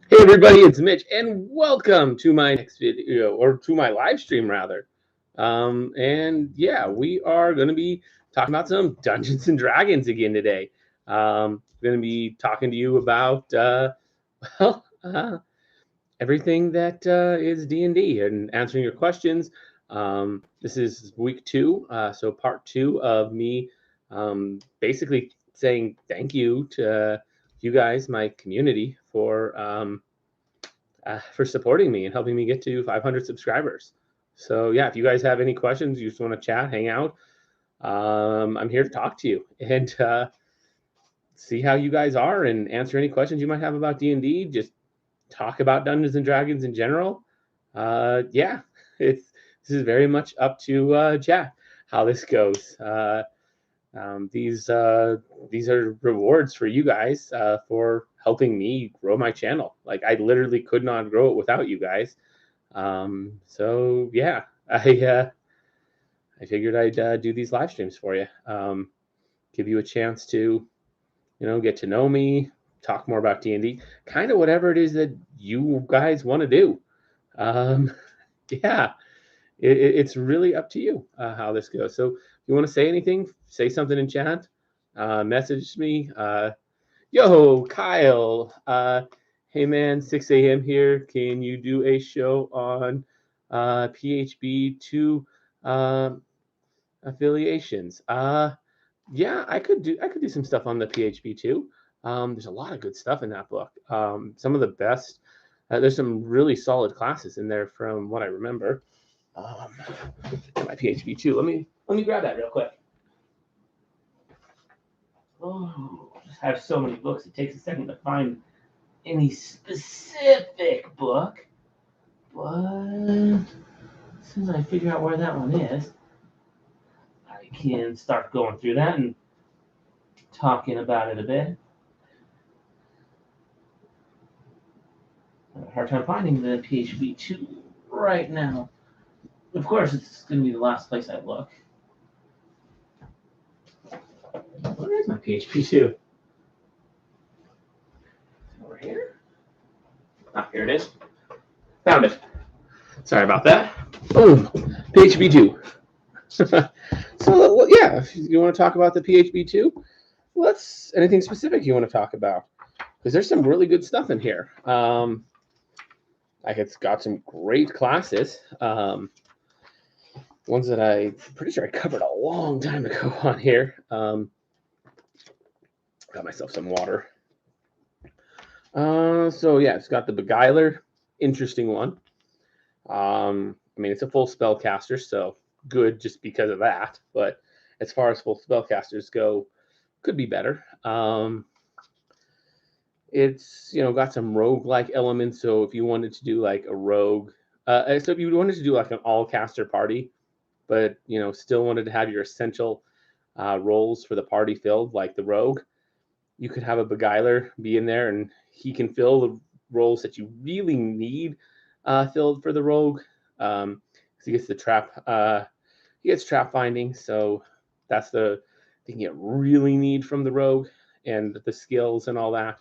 Hey everybody, it's Mitch, and welcome to my next video, or to my live stream rather. And yeah, we are going to be talking about some Dungeons and Dragons again today. Going to be talking to you about well, everything that is D&D and answering your questions. This is week two, so part two of me basically saying thank you to you guys, my community, for supporting me and helping me get to 500 subscribers. So yeah, if you guys have any questions, you just want to chat, hang out, I'm here to talk to you and see how you guys are and answer any questions you might have about D&D. Just talk about Dungeons and Dragons in general. Yeah, it's this is very much up to Jack how this goes. These are rewards for you guys for helping me grow my channel. Like I literally could not grow it without you guys. So yeah, I figured I'd do these live streams for you. Give you a chance to get to know me, talk more about D&D, kind of whatever it is that you guys want to do. Um, yeah, it's really up to you how this goes. So if you want to say anything, say something in chat, message me. Yo, Kyle. Hey man, 6 a.m. here. Can you do a show on PHB2 affiliations? Yeah, I could do some stuff on the PHB2. There's a lot of good stuff in that book. Some of the best. There's some really solid classes in there from what I remember. My PHB2. Let me grab that real quick. Oh, I just have so many books. It takes a second to find any specific book. But as soon as I figure out where that one is, I can start going through that and talking about it a bit. I have a hard time finding the PHB2 right now. Of course, it's going to be the last place I look. Where is my PHB2? Over here? Ah, here it is. Found it. Sorry about that. Boom. PHB2. So, yeah, if you want to talk about the PHB2, anything specific you want to talk about? Because there's some really good stuff in here. It's got some great classes. Ones that I'm pretty sure I covered a long time ago on here. Got myself some water. So yeah, it's got the Beguiler, interesting one. It's a full spellcaster, so good just because of that. But as far as full spellcasters go, could be better. It's got some rogue-like elements. So if you wanted to do like a rogue, so if you wanted to do like an all-caster party, but still wanted to have your essential roles for the party filled, like the rogue, you could have a Beguiler be in there, and he can fill the roles that you really need filled for the rogue. He gets the trap. He gets trap finding, so that's the thing you really need from the rogue, and the skills and all that.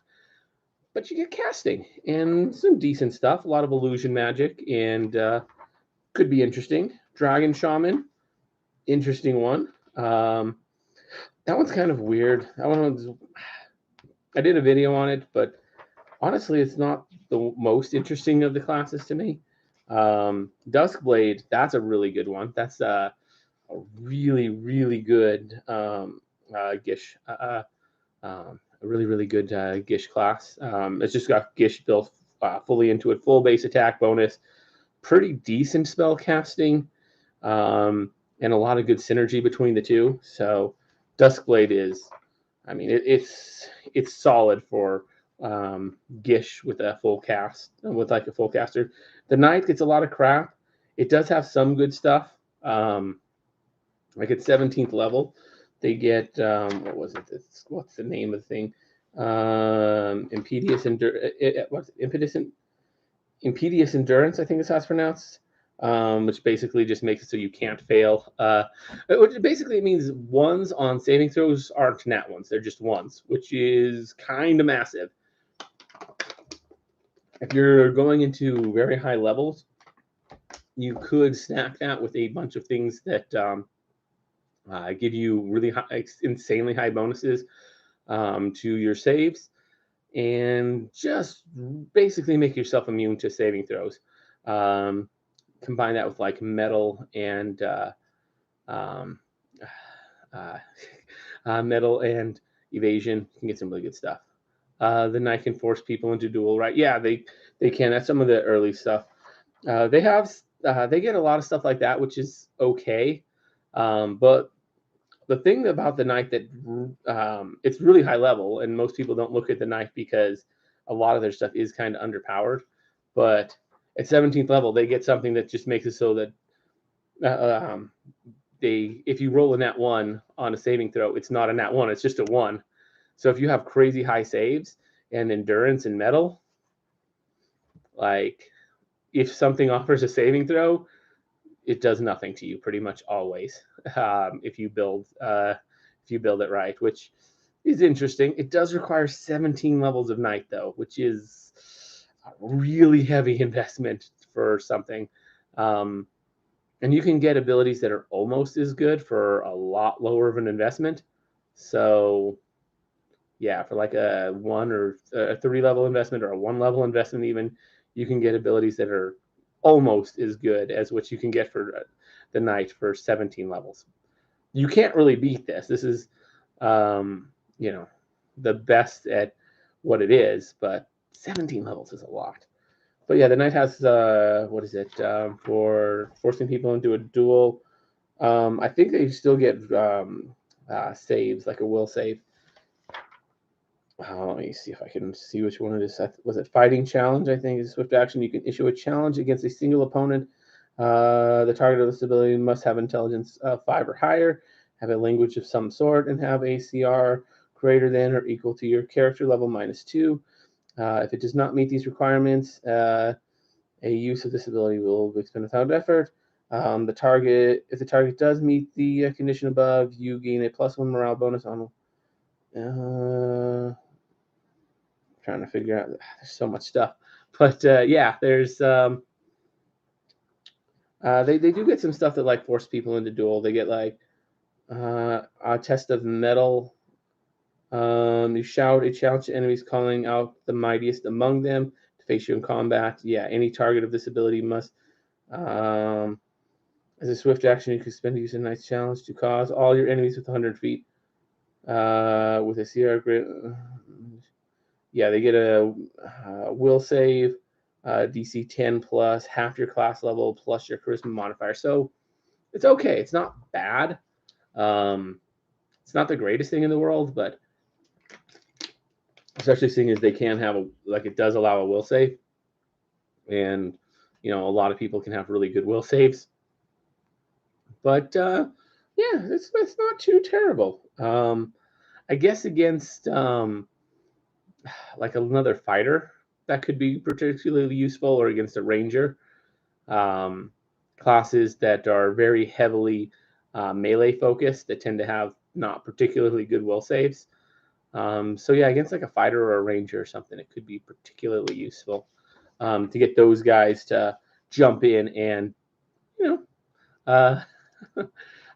But you get casting and some decent stuff. A lot of illusion magic, and could be interesting. Dragon Shaman, interesting one. That one's kind of weird. I did a video on it, but honestly, it's not the most interesting of the classes to me. Duskblade, that's a really good one. That's a really, really good Gish. A really, really good Gish class. It's just got Gish built fully into it, full base attack bonus, pretty decent spell casting, and a lot of good synergy between the two. So Duskblade is, it's solid for Gish with a full cast, with like a full caster. The Knight gets a lot of crap. It does have some good stuff. Like at 17th level, they get what was it? What's the name of the thing? Impedious Endurance, I think is how it's pronounced. Which basically just makes it so you can't fail. Which basically means ones on saving throws aren't nat ones; they're just ones, which is kind of massive. If you're going into very high levels, you could stack that with a bunch of things that give you really high, insanely high bonuses to your saves, and just basically make yourself immune to saving throws. Um, Combine that with like metal and um, uh, metal and evasion. You can get some really good stuff. The knight can force people into duel, right? Yeah, they can. That's some of the early stuff. They get a lot of stuff like that, which is okay. But the thing about the knight that it's really high level, and most people don't look at the knight because a lot of their stuff is kind of underpowered. But at 17th level, they get something that just makes it so that if you roll a nat one on a saving throw, it's not a nat one; it's just a one. So if you have crazy high saves and endurance and metal, like if something offers a saving throw, it does nothing to you pretty much always. If you build it right, which is interesting. It does require 17 levels of knight though, which is a really heavy investment for something. Um, and you can get abilities that are almost as good for a lot lower of an investment. So yeah, for like a 1 or a 3 level investment or a 1 level investment, even, you can get abilities that are almost as good as what you can get for the knight for 17 levels. You can't really beat this. This is, um, you know, the best at what it is, but 17 levels is a lot. But yeah, the knight has what is it for forcing people into a duel? I think they still get saves, like a will save. Let me see if I can see which one it is. Was it Fighting Challenge? I think is swift action. You can issue a challenge against a single opponent. The target of this ability must have intelligence 5 or higher, have a language of some sort, and have ACR greater than or equal to your character level -2. If it does not meet these requirements, a use of this ability will be expended without effort. If the target does meet the condition above, you gain a +1 morale bonus on. Trying to figure out. There's so much stuff, but yeah, there's they do get some stuff that like force people into duel. They get like a test of metal. You shout a challenge to enemies, calling out the mightiest among them to face you in combat. Yeah, any target of this ability must. As a swift action, you can spend to use a nice challenge to cause all your enemies with 100 feet with a CR grid. Yeah, they get a will save, DC 10 plus, half your class level plus your charisma modifier. So it's okay. It's not bad. Um, it's not the greatest thing in the world, but especially seeing as they can have it does allow a will save, and a lot of people can have really good will saves. But yeah, it's not too terrible. I guess against like another fighter that could be particularly useful, or against a ranger, um, classes that are very heavily melee focused that tend to have not particularly good will saves. So yeah, against like a fighter or a ranger or something, it could be particularly useful to get those guys to jump in and you know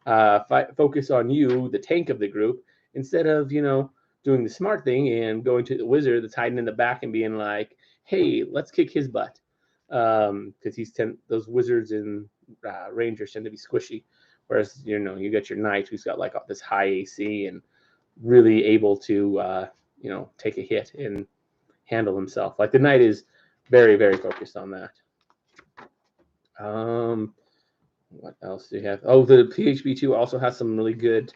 uh, focus on you, the tank of the group, instead of doing the smart thing and going to the wizard that's hiding in the back and being like, "Hey, let's kick his butt," because those wizards and rangers tend to be squishy, whereas you got your knight who's got like this high AC and really able to take a hit and handle himself. Like the knight is very very focused on that. What else do you have? Oh, the PHB2 also has some really good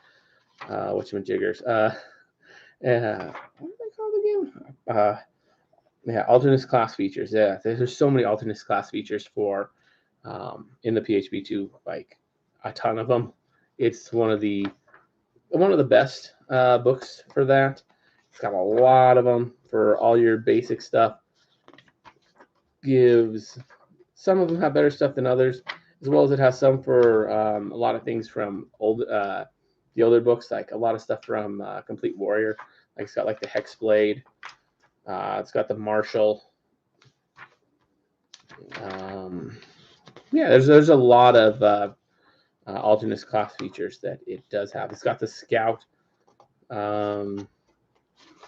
whatchamajiggers. What are they called again? Yeah, alternate class features. Yeah, there's so many alternate class features for in the PHB2, like a ton of them. It's one of the best books for that. It's got a lot of them for all your basic stuff. Some of them have better stuff than others, as well as it has some for a lot of things from the older books, like a lot of stuff from Complete Warrior. Like it's got like the Hexblade, it's got the Marshall, Yeah, there's a lot of alternate class features that it does have. It's got the scout.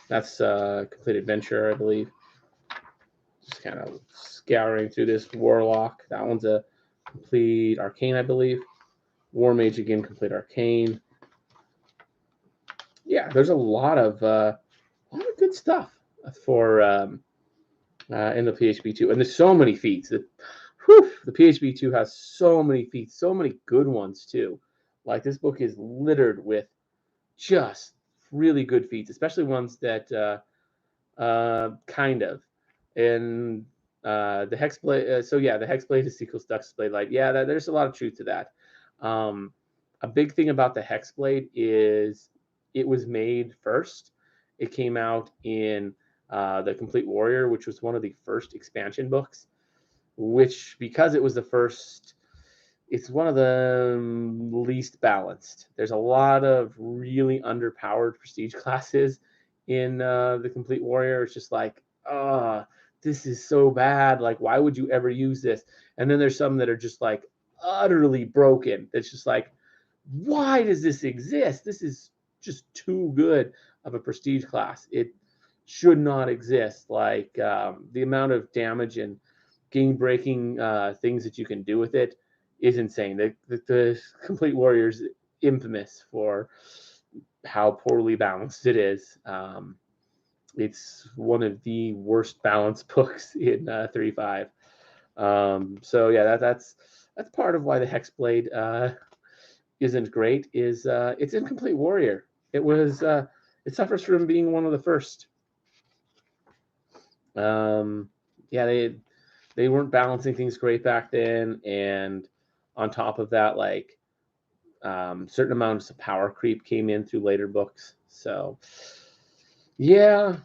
That's complete adventure, I believe. Just kind of scouring through this warlock. That one's a complete arcane, I believe. War mage again, complete arcane. Yeah, there's a lot of good stuff for in the PHP2, and there's so many feats. The PHP2 has so many feats, so many good ones too. Like this book is littered with just really good feats, especially ones that kind of. And the Hexblade, so yeah, the Hexblade is equals Duskblade. Like, yeah, there's a lot of truth to that. A big thing about the Hexblade is it was made first. It came out in the Complete Warrior, which was one of the first expansion books, which, because it was the first, it's one of the least balanced. There's a lot of really underpowered prestige classes in the Complete Warrior. It's just like, this is so bad. Like, why would you ever use this? And then there's some that are just like utterly broken. It's just like, why does this exist? This is just too good of a prestige class. It should not exist. Like the amount of damage and game breaking things that you can do with it is insane. The Complete Warrior is infamous for how poorly balanced it is. It's one of the worst balanced books in 3.5. So yeah, that's part of why the Hexblade isn't great. Is it's in Complete Warrior. It suffers from being one of the first. Yeah, they weren't balancing things great back then, and on top of that, like certain amounts of power creep came in through later books. So yeah,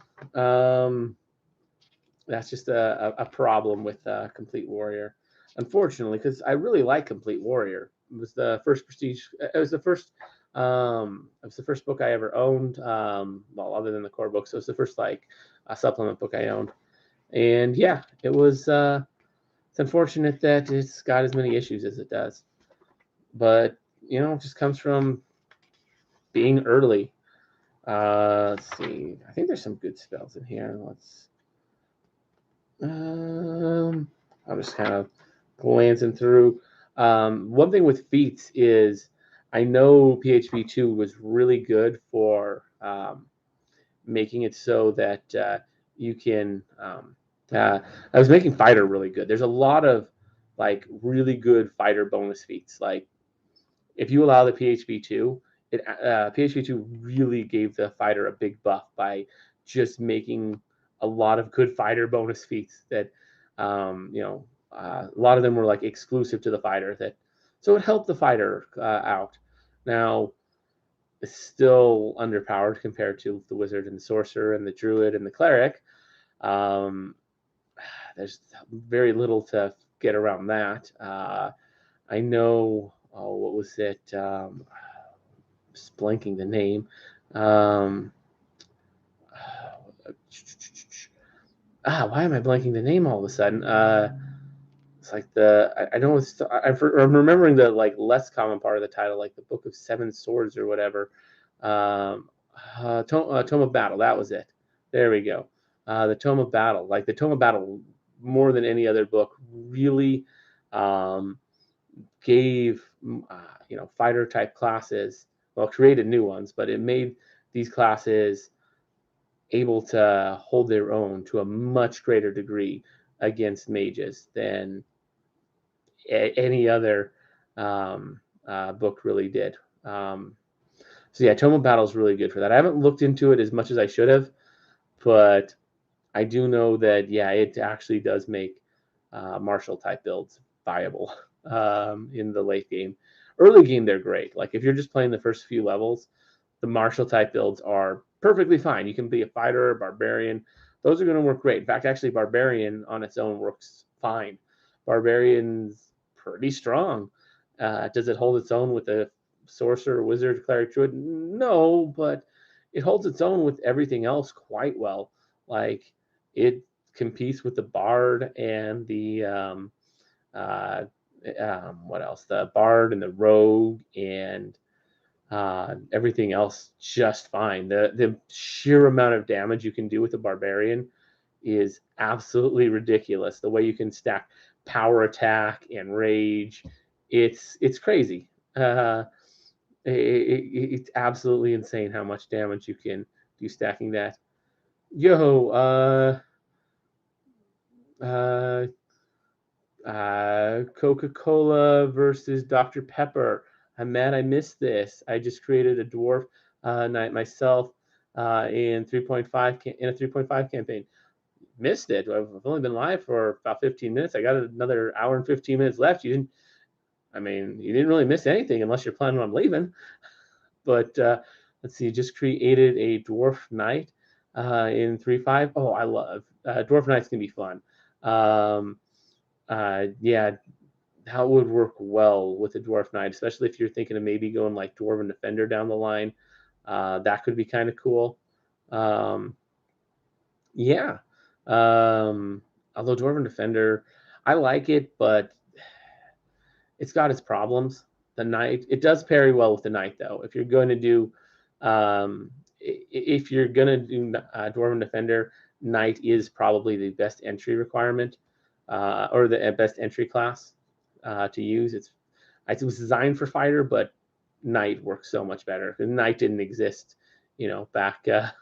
that's just a problem with Complete Warrior, unfortunately, because I really like Complete Warrior. It was the first prestige. It was the first. It was the first book I ever owned. Well, other than the core book, so it's the first like supplement book I owned. And yeah, it was. It's unfortunate that it's got as many issues as it does, but it just comes from being early. Let's see. I think there's some good spells in here. Let's. I'm just kind of glancing through. One thing with feats is I know PHP2 was really good for making it so that you can. I was making fighter really good. There's a lot of like really good fighter bonus feats. Like if you allow the PHP2, PHP2 really gave the fighter a big buff by just making a lot of good fighter bonus feats that a lot of them were like exclusive to the fighter, that so it helped the fighter out. Now it's still underpowered compared to the wizard and the sorcerer and the druid and the cleric. um, there's very little to get around that. I know, what was it? Just blanking the name. Why am I blanking the name all of a sudden? It's like I know I'm remembering the like less common part of the title, like the Book of Seven Swords or whatever. Tome of Battle. That was it. There we go. The Tome of Battle. Like the Tome of Battle, more than any other book, really gave fighter type classes. Well, created new ones, but it made these classes able to hold their own to a much greater degree against mages than any other book really did. So yeah, Tome of Battle is really good for that. I haven't looked into it as much as I should have, but I do know that it actually does make martial type builds viable in the late game. Early game, they're great. Like if you're just playing the first few levels, the martial type builds are perfectly fine. You can be a fighter, a barbarian. Those are going to work great. In fact, actually, barbarian on its own works fine. Barbarian's pretty strong. Does it hold its own with a sorcerer, wizard, cleric, druid? No, but it holds its own with everything else quite well. Like it competes with the Bard and the what else? The Bard and the Rogue and everything else just fine. The sheer amount of damage you can do with the Barbarian is absolutely ridiculous. The way you can stack power attack and rage, it's crazy. It's absolutely insane how much damage you can do stacking that. Yo, Coca-Cola versus Dr. Pepper. I'm mad I missed this. I just created a Dwarf Knight myself in 3.5 in a 3.5 campaign. Missed it. I've only been live for about 15 minutes. I got another hour and 15 minutes left. You didn't really miss anything unless you're planning on leaving. But let's see, just created a Dwarf Knight in 3.5. Oh, I love Dwarf Knights can be fun. Yeah, how it would work well with a Dwarf Knight, especially if you're thinking of maybe going like Dwarven Defender down the line. That could be kind of cool. Yeah. Although Dwarven Defender, I like it, but it's got its problems. The Knight, it does parry well with the Knight, though. If you're going to do, Dwarven Defender, Knight is probably the best entry requirement, or the best entry class to use. It was designed for fighter, but Knight works so much better. Knight didn't exist, back when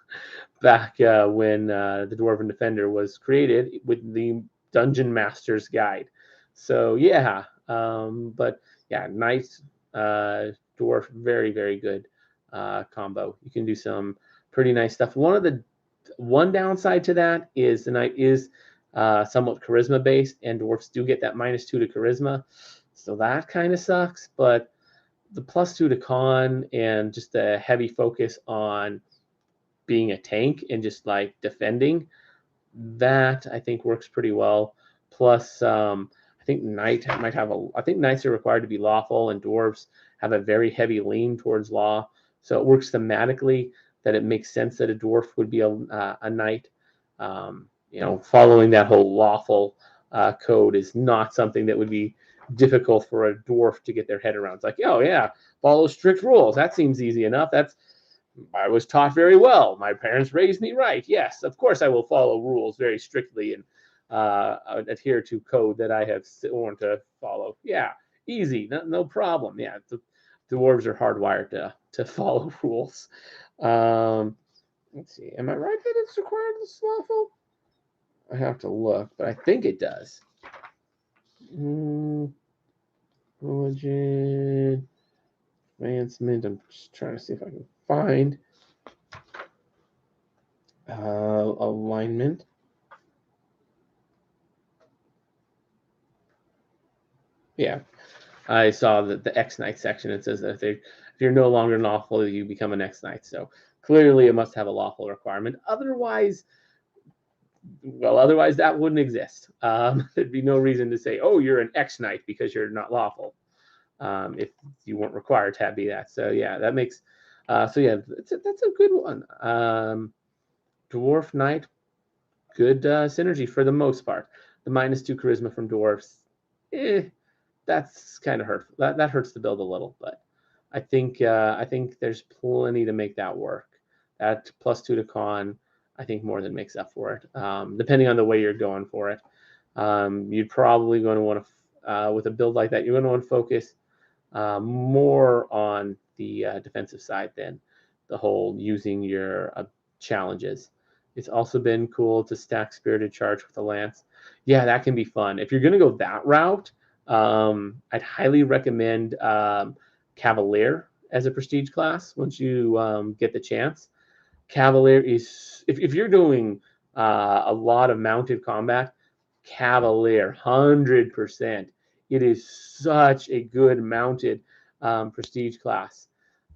the Dwarven Defender was created with the Dungeon Master's Guide. So yeah, but yeah, Knight Dwarf, very very good combo. You can do some pretty nice stuff. One downside to that is the Knight is somewhat charisma based, and dwarfs do get that -2 to charisma, so that kind of sucks. But the +2 to con and just a heavy focus on being a tank and just like defending, that I think works pretty well. Plus, I think Knights are required to be lawful, and dwarves have a very heavy lean towards law. So it works thematically that it makes sense that a dwarf would be a knight. Following that whole lawful code is not something that would be difficult for a dwarf to get their head around. It's like, oh yeah, follow strict rules. That seems easy enough. I was taught very well. My parents raised me right. Yes, of course I will follow rules very strictly and adhere to code that I have sworn to follow. Yeah, easy, no problem. Yeah, the dwarves are hardwired to follow rules. Let's see. Am I right that it's required to lawful? I have to look, but I think it does. Religion, advancement. I'm just trying to see if I can find alignment. Yeah, I saw the X-Knight section. It says that if you're no longer lawful, you become an X-Knight. So clearly it must have a lawful requirement. Otherwise that wouldn't exist. There'd be no reason to say, oh, you're an X-Knight because you're not lawful, if you weren't required to be that. So yeah, that makes, that's a good one. Dwarf Knight, good synergy for the most part. The -2 charisma from dwarfs, that's kind of hurtful. That hurts the build a little, but I think there's plenty to make that work. That +2 to con, I think more than makes up for it. Depending on the way you're going for it, you're probably going to want to, with a build like that, you're going to want to focus more on the defensive side than the whole using your challenges. It's also been cool to stack Spirited Charge with the Lance. Yeah, that can be fun. If you're going to go that route, I'd highly recommend Cavalier as a prestige class once you get the chance. Cavalier is, if you're doing a lot of mounted combat, Cavalier, 100%. It is such a good mounted prestige class.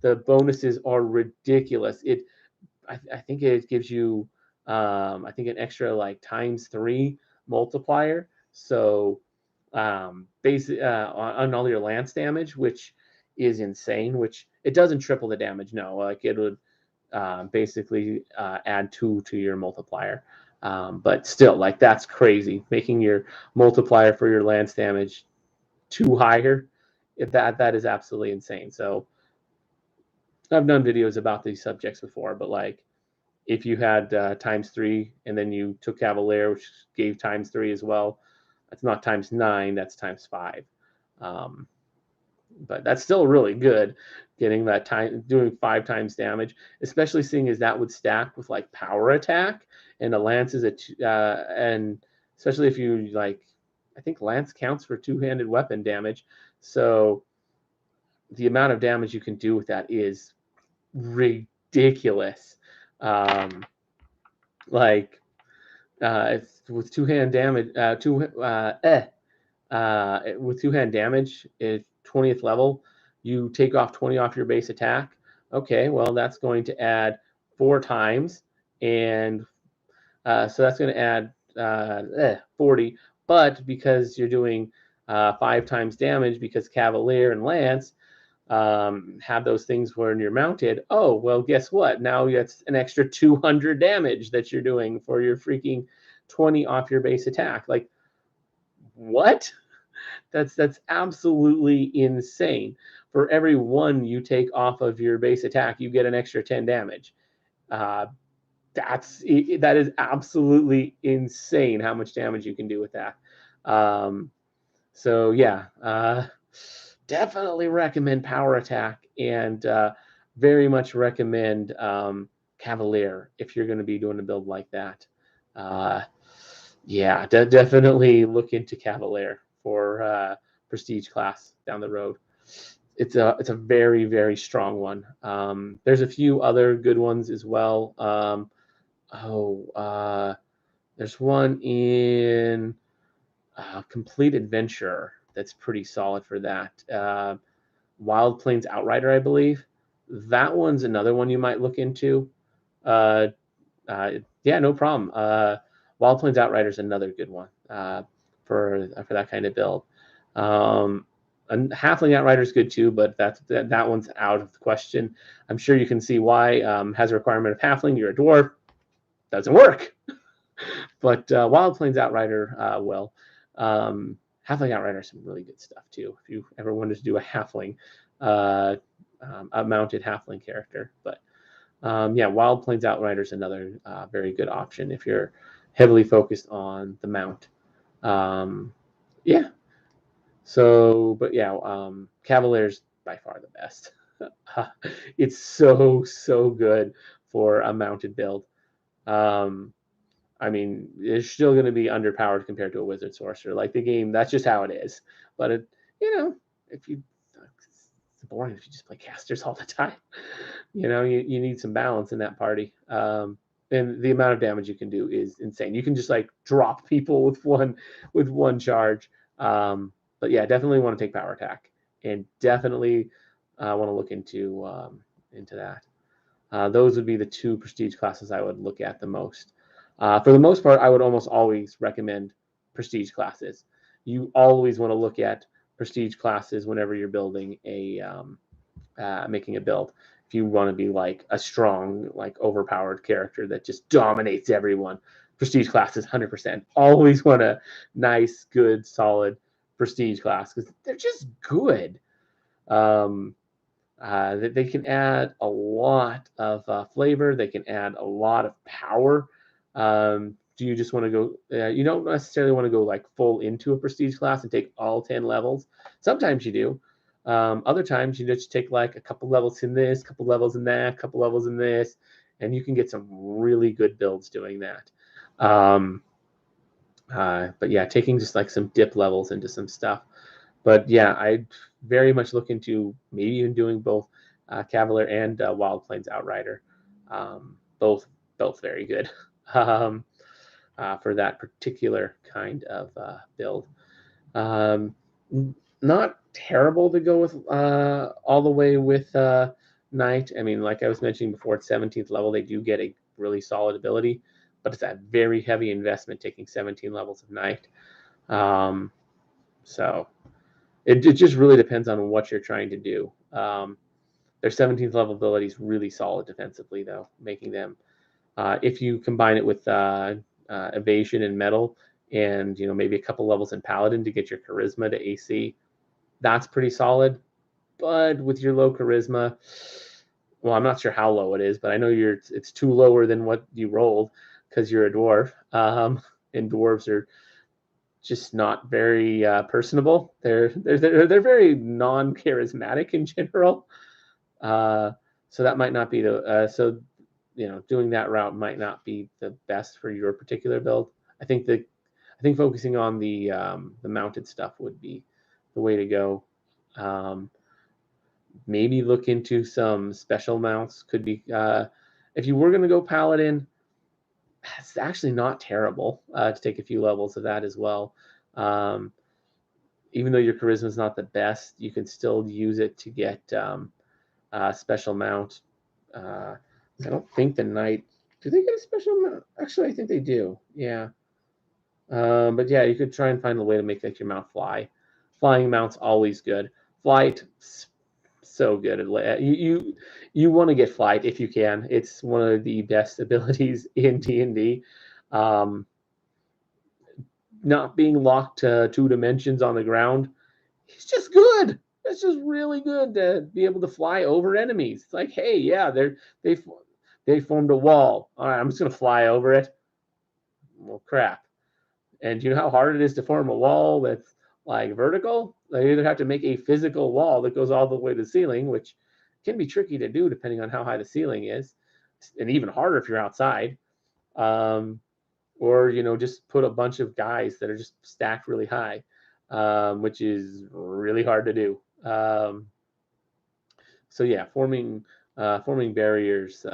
The bonuses are ridiculous. I think it gives you, I think an extra like ×3 multiplier. So basically on all your lance damage, which is insane. Which it doesn't triple the damage. No, like it would basically add 2 to your multiplier. But still, like, that's crazy. Making your multiplier for your lance damage 2 higher, that is absolutely insane. So I've done videos about these subjects before, but like, if you had ×3 and then you took Cavalier, which gave ×3 as well, that's not ×9, that's ×5. But that's still really good, getting that time, doing 5 times damage, especially seeing as that would stack with like power attack, and a lance is and especially if you like, I think lance counts for two-handed weapon damage, so the amount of damage you can do with that is ridiculous. Like with two-hand damage, with two-hand damage at 20th level, you take off 20 off your base attack. Okay, well, that's going to add 4 times, and so that's going to add 40. But because you're doing 5 times damage, because Cavalier and Lance have those things when you're mounted, oh, well, guess what? Now that's an extra 200 damage that you're doing for your freaking 20 off your base attack. Like, what? That's absolutely insane. For every 1 you take off of your base attack, you get an extra 10 damage. That is absolutely insane how much damage you can do with that. So yeah, definitely recommend power attack, and very much recommend Cavalier if you're going to be doing a build like that. Yeah, definitely look into Cavalier for prestige class down the road. It's a very, very strong one. There's a few other good ones as well. There's one in Complete Adventure that's pretty solid for that. Wild Plains Outrider, I believe. That one's another one you might look into. Yeah, no problem. Wild Plains Outrider is another good one for that kind of build. And Halfling Outrider is good too, but that one's out of the question. I'm sure you can see why. Has a requirement of Halfling. You're a dwarf. Doesn't work. But Wild Plains Outrider will. Halfling Outrider is some really good stuff too. If you ever wanted to do a Halfling, a mounted Halfling character, but yeah, Wild Plains Outrider is another very good option if you're heavily focused on the mount. Yeah. So, but yeah, Cavalier's by far the best. It's so good for a mounted build. I mean, it's still going to be underpowered compared to a wizard sorcerer. Like, the game, that's just how it is. But it, if you, it's boring if you just play casters all the time. You need some balance in that party. And the amount of damage you can do is insane. You can just like drop people with one charge. But yeah, definitely want to take power attack, and definitely want to look into that. Those would be the 2 prestige classes I would look at the most. For the most part, I would almost always recommend prestige classes. You always want to look at prestige classes whenever you're building making a build. If you want to be like a strong, like overpowered character that just dominates everyone, prestige class is 100%. Always want a nice, good, solid prestige class because they're just good. They can add a lot of flavor. They can add a lot of power. Do you just want to go? You don't necessarily want to go like full into a prestige class and take all 10 levels. Sometimes you do. Other times you just take like a couple levels in this, couple levels in that, couple levels in this, and you can get some really good builds doing that. But yeah, taking just like some dip levels into some stuff. But yeah, I very much look into maybe even doing both Cavalier and Wild Plains Outrider. Both very good for that particular kind of build. Not terrible to go with all the way with Knight. I mean, like I was mentioning before, at 17th level, they do get a really solid ability, but it's a very heavy investment taking 17 levels of Knight. So it just really depends on what you're trying to do. Their 17th level ability is really solid defensively, though, making them, if you combine it with evasion and metal, and maybe a couple levels in paladin to get your charisma to AC. That's pretty solid. But with your low charisma, well, I'm not sure how low it is, but I know it's too lower than what you rolled because you're a dwarf, and dwarves are just not very personable. They're very non-charismatic in general. So that might not be the doing that route might not be the best for your particular build. I think focusing on the mounted stuff would be the way to go. Maybe look into some special mounts. Could be if you were going to go paladin, it's actually not terrible to take a few levels of that as well. Even though your charisma is not the best, you can still use it to get special mount. I don't think the knight. Do they get a special mount? Actually, I think they do. Yeah. But yeah, you could try and find a way to make your mount fly. Flying mount's always good. Flight, so good. You want to get flight if you can. It's one of the best abilities in D&D. Not being locked to 2 dimensions on the ground, it's just good. It's just really good to be able to fly over enemies. It's like, hey, yeah, they formed a wall. All right, I'm just gonna fly over it. Well, crap. And do you know how hard it is to form a wall that's like vertical? They either have to make a physical wall that goes all the way to the ceiling, which can be tricky to do depending on how high the ceiling is, and even harder if you're outside. Or just put a bunch of guys that are just stacked really high, which is really hard to do. So yeah, forming barriers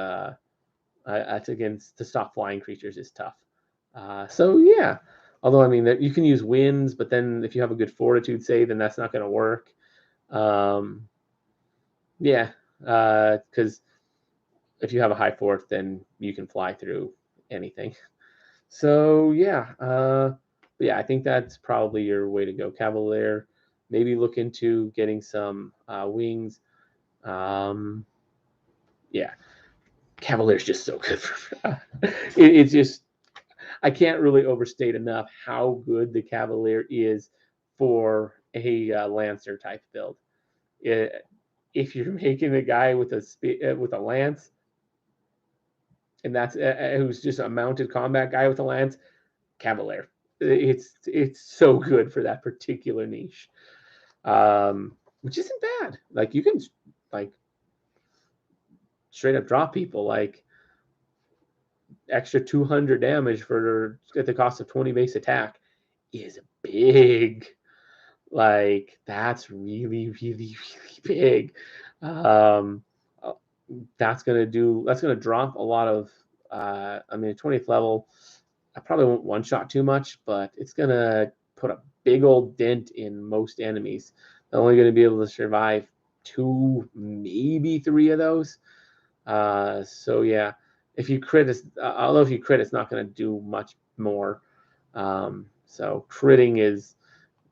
against to stop flying creatures is tough. So yeah, although I mean you can use winds, but then if you have a good fortitude save, then that's not going to work. Yeah, because if you have a high fort, then you can fly through anything. So yeah, yeah, I think that's probably your way to go. Cavalier, maybe look into getting some wings. Yeah, Cavalier's just so good. It's just I can't really overstate enough how good the Cavalier is for a Lancer type build. If you're making a guy with a lance, and that's who's just a mounted combat guy with a lance, Cavalier. It's so good for that particular niche, which isn't bad. Like you can like straight up drop people like extra 200 damage for at the cost of 20 base attack is big. Like that's really big. That's gonna drop a lot of. I mean, 20th level. I probably won't one shot too much, but it's gonna put a big old dent in most enemies. They're only gonna be able to survive 2, maybe 3 of those. So yeah, if you crit, although if you crit, it's not gonna do much more. So critting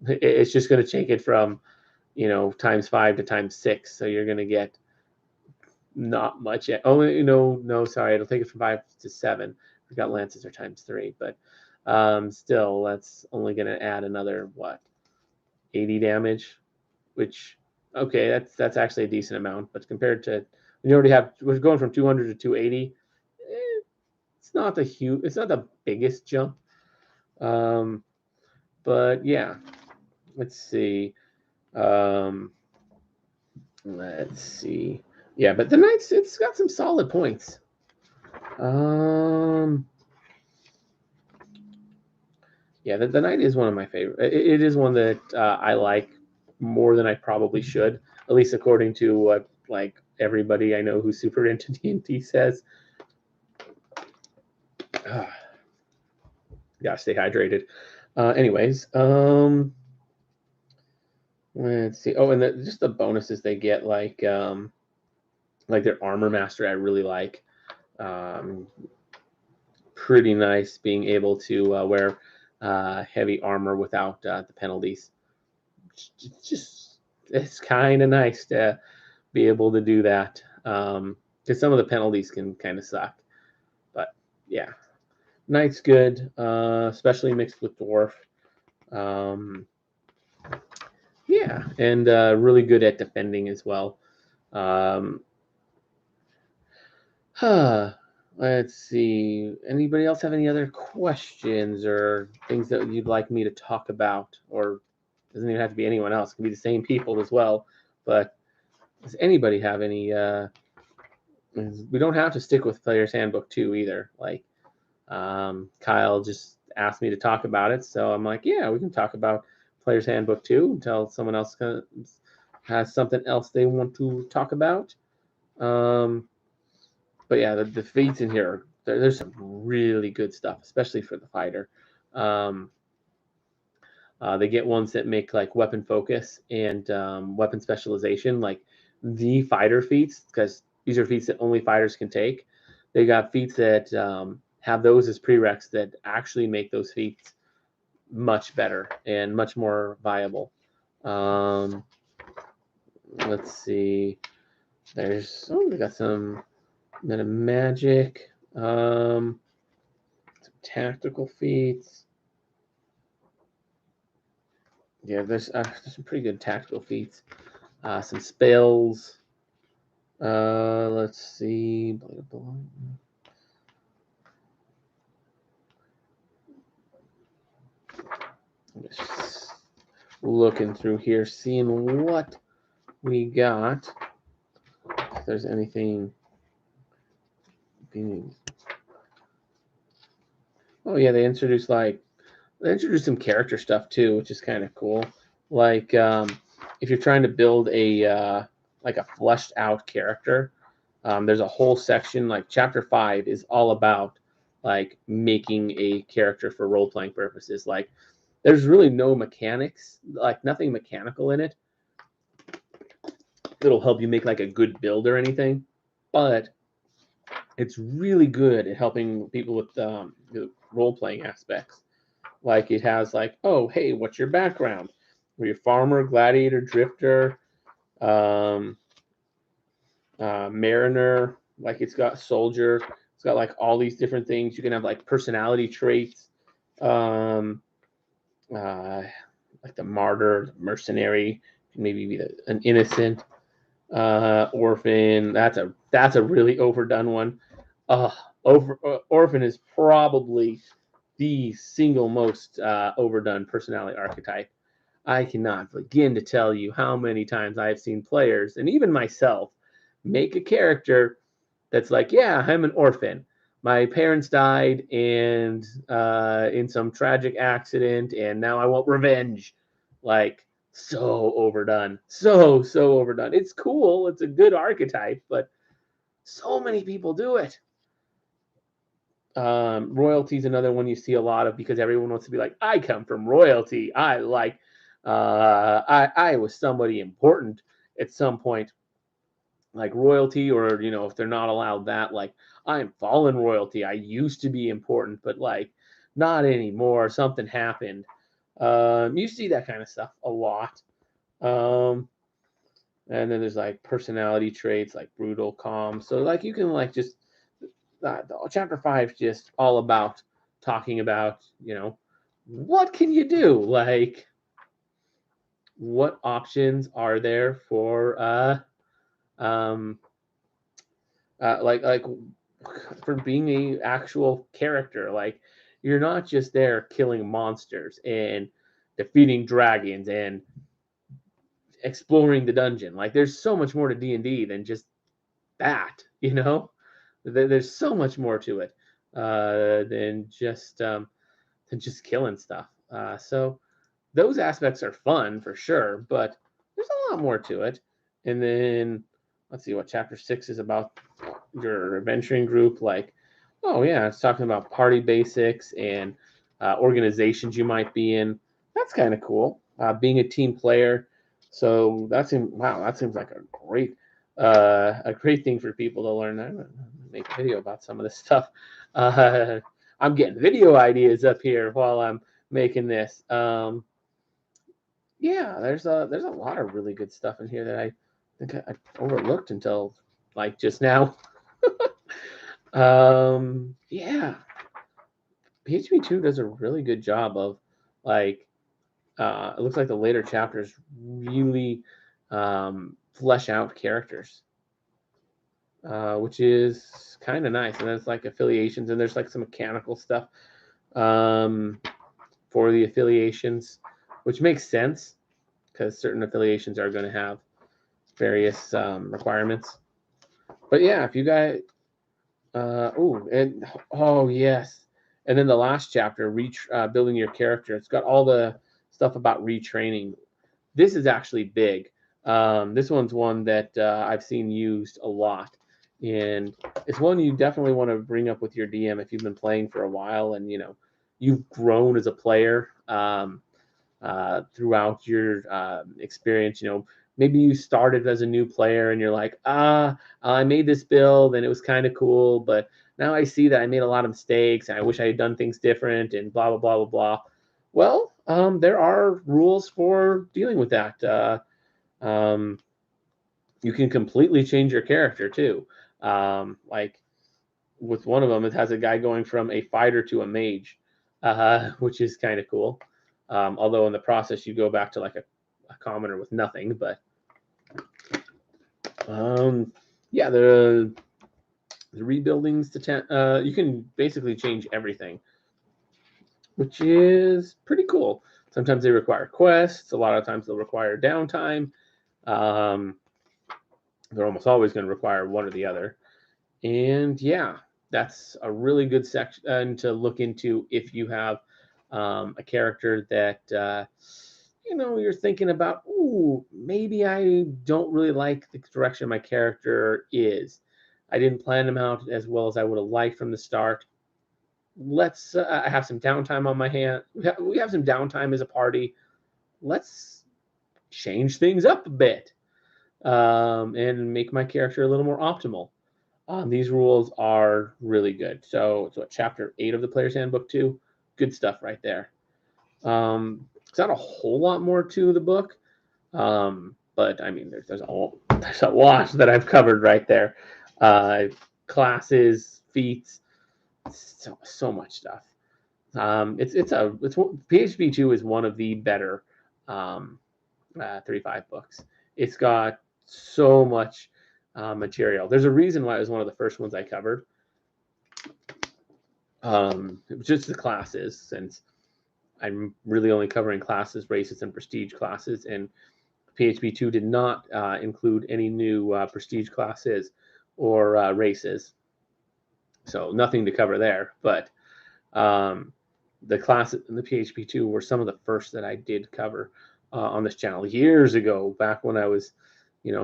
it's just gonna take it from ×5 to ×6. So you're gonna get not much yet. Only no, sorry, it'll take it from 5 to 7. We've got lances are ×3, but still, that's only going to add another 80 damage, which okay, that's actually a decent amount. But compared to we're going from 200 to 280. It's not the biggest jump. But yeah, let's see. Let's see. Yeah, but the Knights, it's got some solid points. Yeah, the Knight is one of my favorite. It is one that I like more than I probably should, at least according to what everybody I know who's super into D&D says. Gotta stay hydrated. Anyways, let's see. Oh, and just the bonuses they get, like their armor master, I really like. Pretty nice being able to wear heavy armor without the penalties. It's kind of nice to be able to do that, because some of the penalties can kind of suck. But yeah, Knight's good, especially mixed with Dwarf. Um, yeah, and really good at defending as well. Um, let's see. Anybody else have any other questions or things that you'd like me to talk about? Or doesn't even have to be anyone else. It can be the same people as well. But does anybody have any? We don't have to stick with Player's Handbook 2 either. Like, Kyle just asked me to talk about it, so I'm like, yeah, we can talk about Player's Handbook 2 until someone else has something else they want to talk about. But yeah, the feats in here, there's some really good stuff, especially for the fighter. Um, they get ones that make like weapon focus and weapon specialization, like the fighter feats, because these are feats that only fighters can take. They got feats that have those as prereqs that actually make those feats much better and much more viable. Um, let's see. We got some meta magic, some tactical feats. Yeah, there's some pretty good tactical feats. Some spells. Let's see. Just looking through here, seeing what we got. If there's anything being. Oh yeah, they introduced some character stuff too, which is kind of cool. Like if you're trying to build a like a fleshed out character, there's a whole section like chapter 5 is all about like making a character for role playing purposes. Like there's really no mechanics, like nothing mechanical in it that'll help you make like a good build or anything, but it's really good at helping people with the role playing aspects. Like it has like, oh hey, what's your background? Were you farmer, gladiator, drifter, um, mariner? Like it's got soldier. It's got like all these different things. You can have like personality traits, um, uh, like the martyr, the mercenary, maybe be an innocent, orphan. That's a really overdone one. Orphan is probably the single most overdone personality archetype. I cannot begin to tell you how many times I've seen players, and even myself, make a character that's like, yeah, I'm an orphan. My parents died and in some tragic accident, and now I want revenge. Like, so overdone. So overdone. It's cool. It's a good archetype, but so many people do it. Royalty is another one you see a lot of because everyone wants to be like, I come from royalty. I was somebody important at some point, like royalty, or if they're not allowed that, like I'm fallen royalty. I used to be important, but like not anymore. Something happened. You see that kind of stuff a lot. Um, and then there's like personality traits like brutal, calm. So like you can like just chapter 5 is just all about talking about what can you do, like what options are there for um like for being a actual character. Like you're not just there killing monsters and defeating dragons and exploring the dungeon. Like there's so much more to D&D than just that, there's so much more to it than just killing stuff. So those aspects are fun for sure, but there's a lot more to it. And then let's see what chapter 6 is about. Your adventuring group, like, oh yeah, it's talking about party basics and organizations you might be in. That's kind of cool. Being a team player. So that seems like a great thing for people to learn. I'm gonna make a video about some of this stuff. I'm getting video ideas up here while I'm making this. Yeah, there's a lot of really good stuff in here that I think I overlooked until like just now. Yeah, PHP 2 does a really good job of like it looks like the later chapters really flesh out characters, which is kind of nice. And then it's like affiliations, and there's like some mechanical stuff for the affiliations, which makes sense because certain affiliations are going to have various requirements. But yeah, if you guys, oh yes, and then the last chapter, building your character. It's got all the stuff about retraining. This is actually big. This one's one that I've seen used a lot, and it's one you definitely want to bring up with your DM if you've been playing for a while and you've grown as a player throughout your experience. Maybe you started as a new player and you're like, I made this build and it was kind of cool, but now I see that I made a lot of mistakes and I wish I had done things different and blah, blah, blah, blah, blah. Well, there are rules for dealing with that. You can completely change your character too. Like with one of them, it has a guy going from a fighter to a mage, which is kind of cool. Although in the process, you go back to like a commoner with nothing. But yeah, the rebuildings to you can basically change everything, which is pretty cool. Sometimes they require quests. A lot of times they'll require downtime. They're almost always going to require one or the other. And yeah, that's a really good section to look into if you have a character that you're thinking about. Ooh, maybe I don't really like the direction my character is. I didn't plan him out as well as I would have liked from the start. Let's I have some downtime on my hand. We have some downtime as a party. Let's change things up a bit and make my character a little more optimal. These rules are really good. So it's what, chapter 8 of the Player's Handbook 2. Good stuff right there. It's not a whole lot more to the book, but I mean, there's a lot that I've covered right there. Classes, feats, so much stuff. PHP 2 is one of the better 3.5 books. It's got so much material. There's a reason why it was one of the first ones I covered. It was just the classes, since I'm really only covering classes, races, and prestige classes, and PHP 2 did not include any new prestige classes or races, so nothing to cover there. But the classes in the PHP 2 were some of the first that I did cover on this channel years ago, back when I was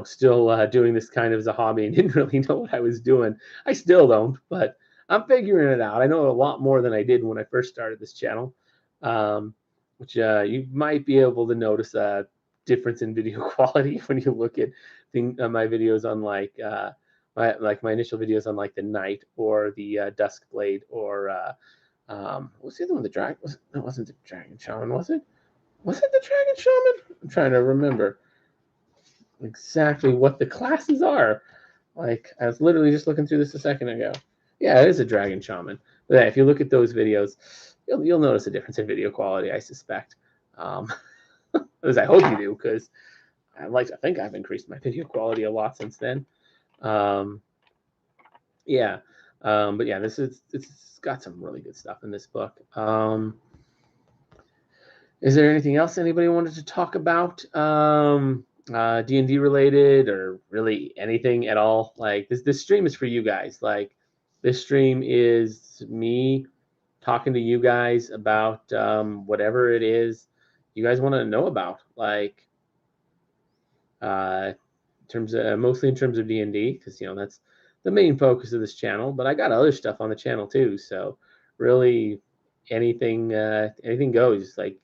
still doing this kind of as a hobby and didn't really know what I was doing. I still don't, but I'm figuring it out. I know a lot more than I did when I first started this channel, which you might be able to notice a difference in video quality when you look at my videos on like my initial videos on like the Knight or the Duskblade or what's the other one? The Dragon? That wasn't the Dragon Shaman, was it? Was it the Dragon Shaman? I'm trying to remember exactly what the classes are. Like, I was literally just looking through this a second ago. Yeah, it is a Dragon Shaman. But yeah, if you look at those videos, you'll notice a difference in video quality, I suspect. As I hope you do, because I like to think I've increased my video quality a lot since then. Yeah, but yeah, it's got some really good stuff in this book. Is there anything else anybody wanted to talk about? D&D related, or really anything at all? Like this stream is for you guys. Like this stream is me talking to you guys about whatever it is you guys want to know about. Like mostly in terms of D&D, because that's the main focus of this channel. But I got other stuff on the channel too. So really, anything goes. Like,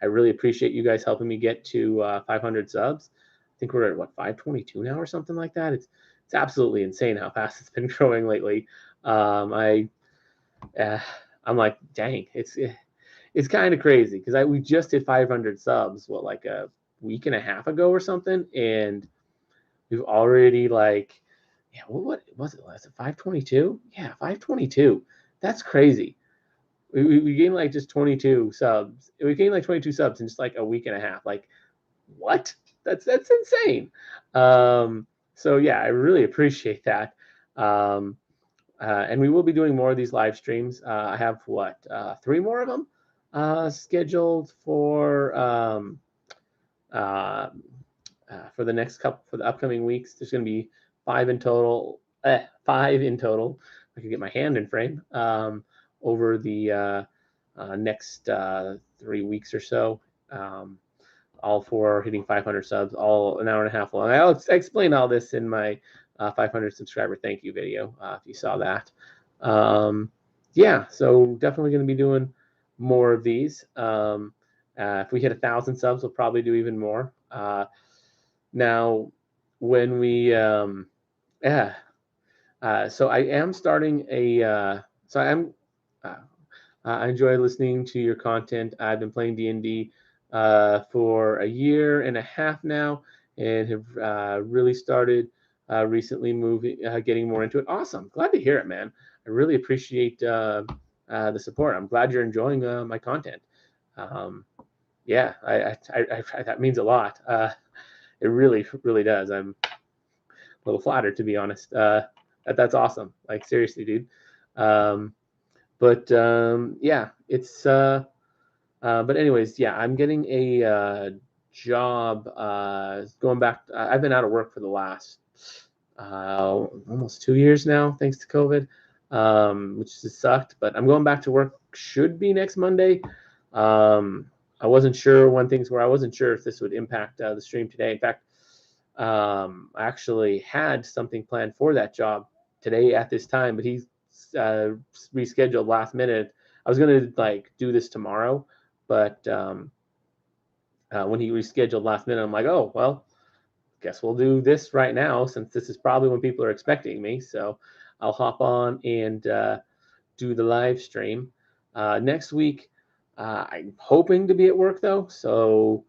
I really appreciate you guys helping me get to 500 subs. I think we're at what, 522 now or something like that. It's absolutely insane how fast it's been growing lately. I'm like, dang, it's kind of crazy because we just hit 500 subs like a week and a half ago or something, and we've already what was it? Was it 522? Yeah, 522. That's crazy. we gained like just 22 subs. We gained like 22 subs in just like a week and a half. Like, what? That's insane. So yeah, I really appreciate that. And we will be doing more of these live streams. I have what 3 more of them scheduled uh, for the next couple for the upcoming weeks. There's going to be 5 in total. 5 in total. I can get my hand in frame over the next 3 weeks or so. All for hitting 500 subs, all an hour and a half long. I'll explain all this in my 500 subscriber thank you video if you saw that. Yeah, so definitely going to be doing more of these. If we hit 1,000 subs, we'll probably do even more. Now, when we, yeah, so I am starting a, I enjoy listening to your content. I've been playing D&D for a year and a half now, and have really started recently getting more into it. Awesome, glad to hear it, man. I really appreciate the support. I'm glad you're enjoying my content. Yeah, that means a lot. It really, really does. I'm a little flattered, to be honest. That's awesome. Like, seriously, dude. Yeah, it's but anyways, yeah, I'm getting a job going back. I've been out of work for the last almost 2 years now, thanks to COVID, which has sucked. But I'm going back to work. Should be next Monday. I wasn't sure when things were. I wasn't sure if this would impact the stream today. In fact, I actually had something planned for that job today at this time, but he's rescheduled last minute. I was going to like do this tomorrow, but when he rescheduled last minute, I'm like, oh, well, guess we'll do this right now, since this is probably when people are expecting me. So I'll hop on and do the live stream. Next week, I'm hoping to be at work though, so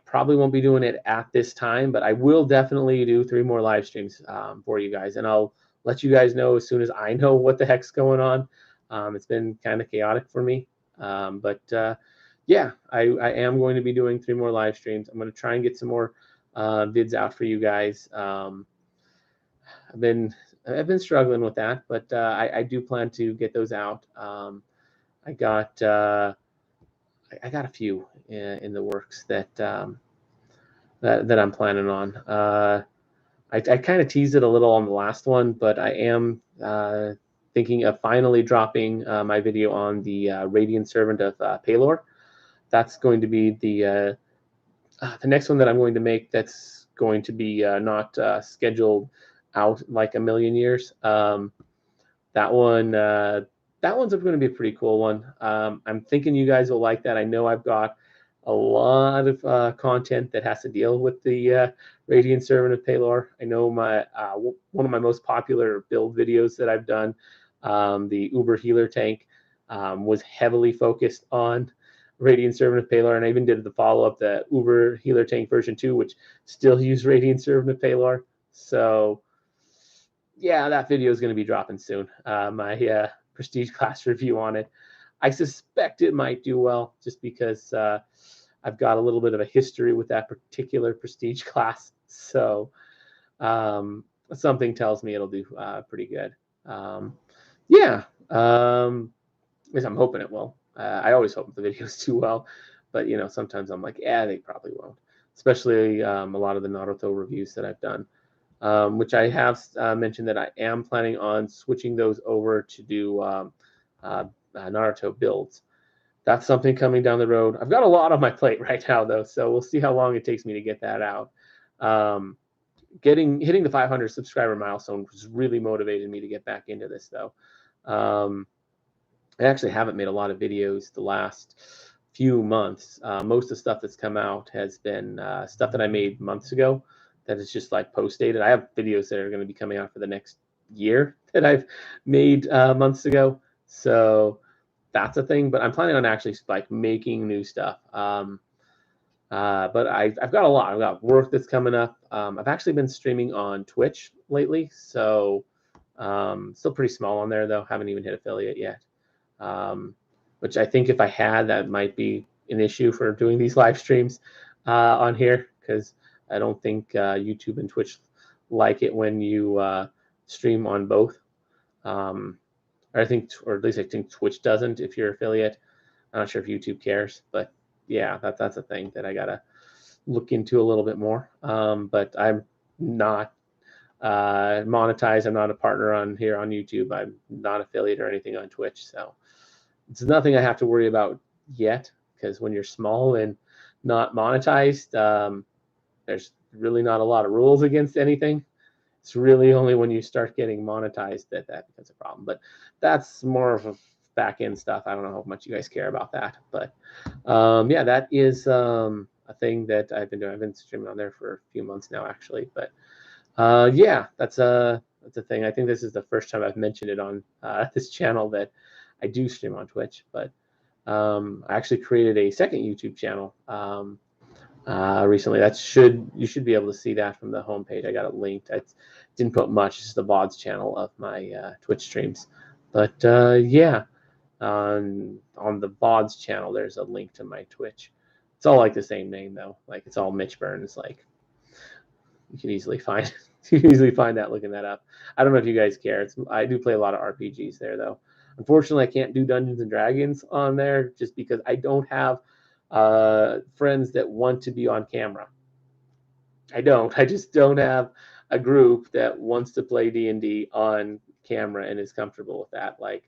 probably won't be doing it at this time, but I will definitely do 3 more live streams for you guys, and I'll let you guys know as soon as I know what the heck's going on. It's been kind of chaotic for me, yeah, I am going to be doing 3 more live streams. I'm going to try and get some more vids out for you guys. I've been struggling with that, but I do plan to get those out. I got a few in the works that that I'm planning on. I kind of teased it a little on the last one, but I am thinking of finally dropping my video on the Radiant Servant of Pelor. That's going to be the next one that I'm going to make. That's going to be not scheduled out like a million years. That one's going to be a pretty cool one. I'm thinking you guys will like that. I know I've got a lot of content that has to deal with the Radiant Servant of Pelor. I know my one of my most popular build videos that I've done, the Uber Healer tank, was heavily focused on Radiant Servant of Pelor, and I even did the follow-up, the Uber Healer tank version 2, which still used Radiant Servant of Pelor. So yeah, that video is going to be dropping soon. My prestige class review on it. I suspect it might do well, just because I've got a little bit of a history with that particular prestige class. So something tells me it'll do pretty good. Yeah, at least I'm hoping it will. I always hope the videos do well, but you know, sometimes I'm like, yeah, they probably won't. Especially a lot of the Naruto reviews that I've done, which I have mentioned that I am planning on switching those over to do Naruto builds. That's something coming down the road. I've got a lot on my plate right now, though, so we'll see how long it takes me to get that out. Hitting the 500 subscriber milestone was really motivated me to get back into this, though. I actually haven't made a lot of videos the last few months. Most of the stuff that's come out has been stuff that I made months ago that is just like post-dated. I have videos that are going to be coming out for the next year that I've made months ago. So that's a thing, but I'm planning on actually like making new stuff. But I've got a lot. I've got work that's coming up. I've actually been streaming on Twitch lately, so still pretty small on there though. Haven't even hit affiliate yet. which I think if I had, that might be an issue for doing these live streams on here, because I don't think YouTube and Twitch like it when you stream on both. Or at least I think Twitch doesn't if you're affiliate. I'm not sure if YouTube cares, but yeah, that's a thing that I gotta look into a little bit more. But I'm not monetized. I'm not a partner on here on YouTube. I'm not affiliate or anything on Twitch, so it's nothing I have to worry about yet. Because when you're small and not monetized, there's really not a lot of rules against anything. It's really only when you start getting monetized that becomes a problem. But that's more of a back end stuff. I don't know how much you guys care about that, but yeah, that is a thing that I've been doing. I've been streaming on there for a few months now, actually. But yeah, that's a thing. I think this is the first time I've mentioned it on this channel that I do stream on Twitch. But I actually created a second YouTube channel recently. You should be able to see that from the homepage. I got it linked. I didn't put much. It's the VODs channel of my Twitch streams. But yeah, on the VODs channel, there's a link to my Twitch. It's all like the same name though. Like it's all Mitch Burns. Like you can easily find that looking that up. I don't know if you guys care. I do play a lot of RPGs there though. Unfortunately, I can't do Dungeons and Dragons on there just because I don't have friends that want to be on camera. I just don't have a group that wants to play D&D on camera and is comfortable with that. Like,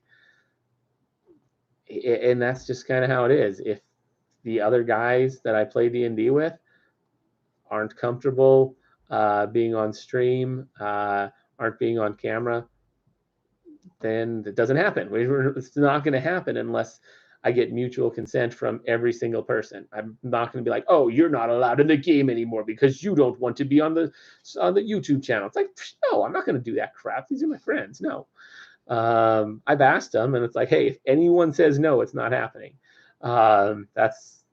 and that's just kind of how it is. If the other guys that I play D&D with aren't comfortable being on stream, aren't being on camera, then it doesn't happen. It's not going to happen unless I get mutual consent from every single person. I'm not going to be like, oh, you're not allowed in the game anymore because you don't want to be on the YouTube channel. It's like, no, I'm not going to do that crap. These are my friends. No. I've asked them, and it's like, hey, if anyone says no, it's not happening. That's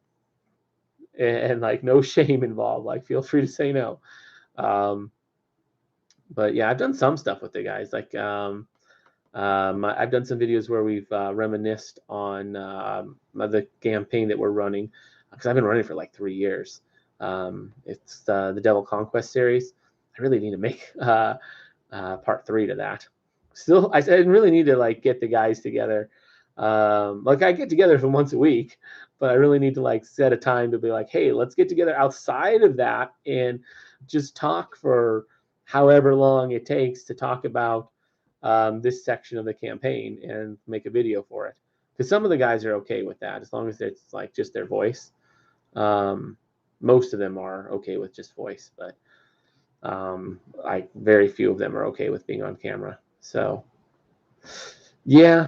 and like no shame involved. Like, feel free to say no. But yeah, I've done some stuff with the guys. Like, I've done some videos where we've reminisced on the campaign that we're running, because I've been running for like 3 years. It's the Devil Conquest series. I really need to make part 3 to that. Still, I really need to like get the guys together. Like I get together for once a week, but I really need to like set a time to be like, hey, let's get together outside of that and just talk for however long it takes to talk about this section of the campaign and make a video for it. Because some of the guys are okay with that as long as it's like just their voice. Most of them are okay with just voice, but very few of them are okay with being on camera. So yeah,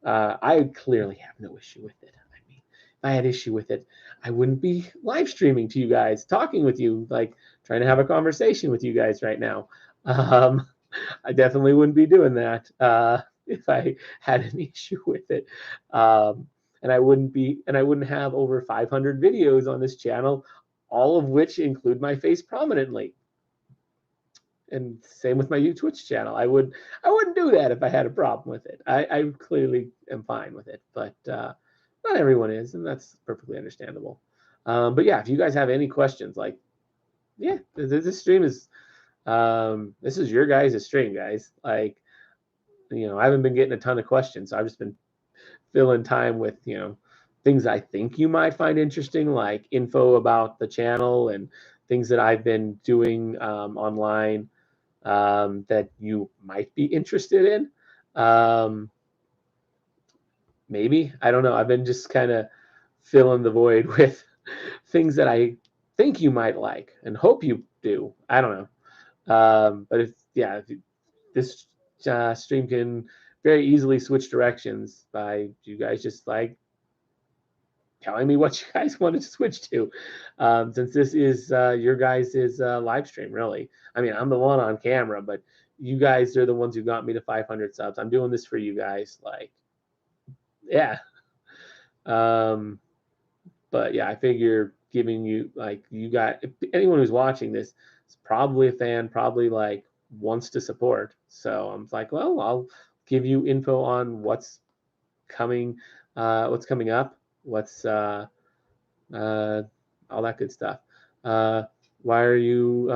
I clearly have no issue with it. I mean, if I had issue with it, I wouldn't be live streaming to you guys, talking with you, like trying to have a conversation with you guys right now. I definitely wouldn't be doing that if I had an issue with it. And I wouldn't have over 500 videos on this channel, all of which include my face prominently. And same with my Twitch channel. I wouldn't do that if I had a problem with it. I clearly am fine with it, but not everyone is, and that's perfectly understandable. But yeah, if you guys have any questions, like, yeah, this stream is this is your guys' stream, guys. Like, I haven't been getting a ton of questions, so I've just been filling time with things I think you might find interesting, like info about the channel and things that I've been doing online that you might be interested in. Maybe, I don't know. I've been just kind of filling the void with things that I think you might like and hope you do. I don't know. But this stream can very easily switch directions by you guys just like telling me what you guys wanted to switch to, since this is your guys' live stream, really. I mean, I'm the one on camera, but you guys are the ones who got me to 500 subs. I'm doing this for you guys. Like, yeah. But yeah, I figure giving you, like, anyone who's watching this is probably a fan, probably like wants to support. So I'm like, well, I'll give you info on what's coming up, what's all that good stuff. Why are you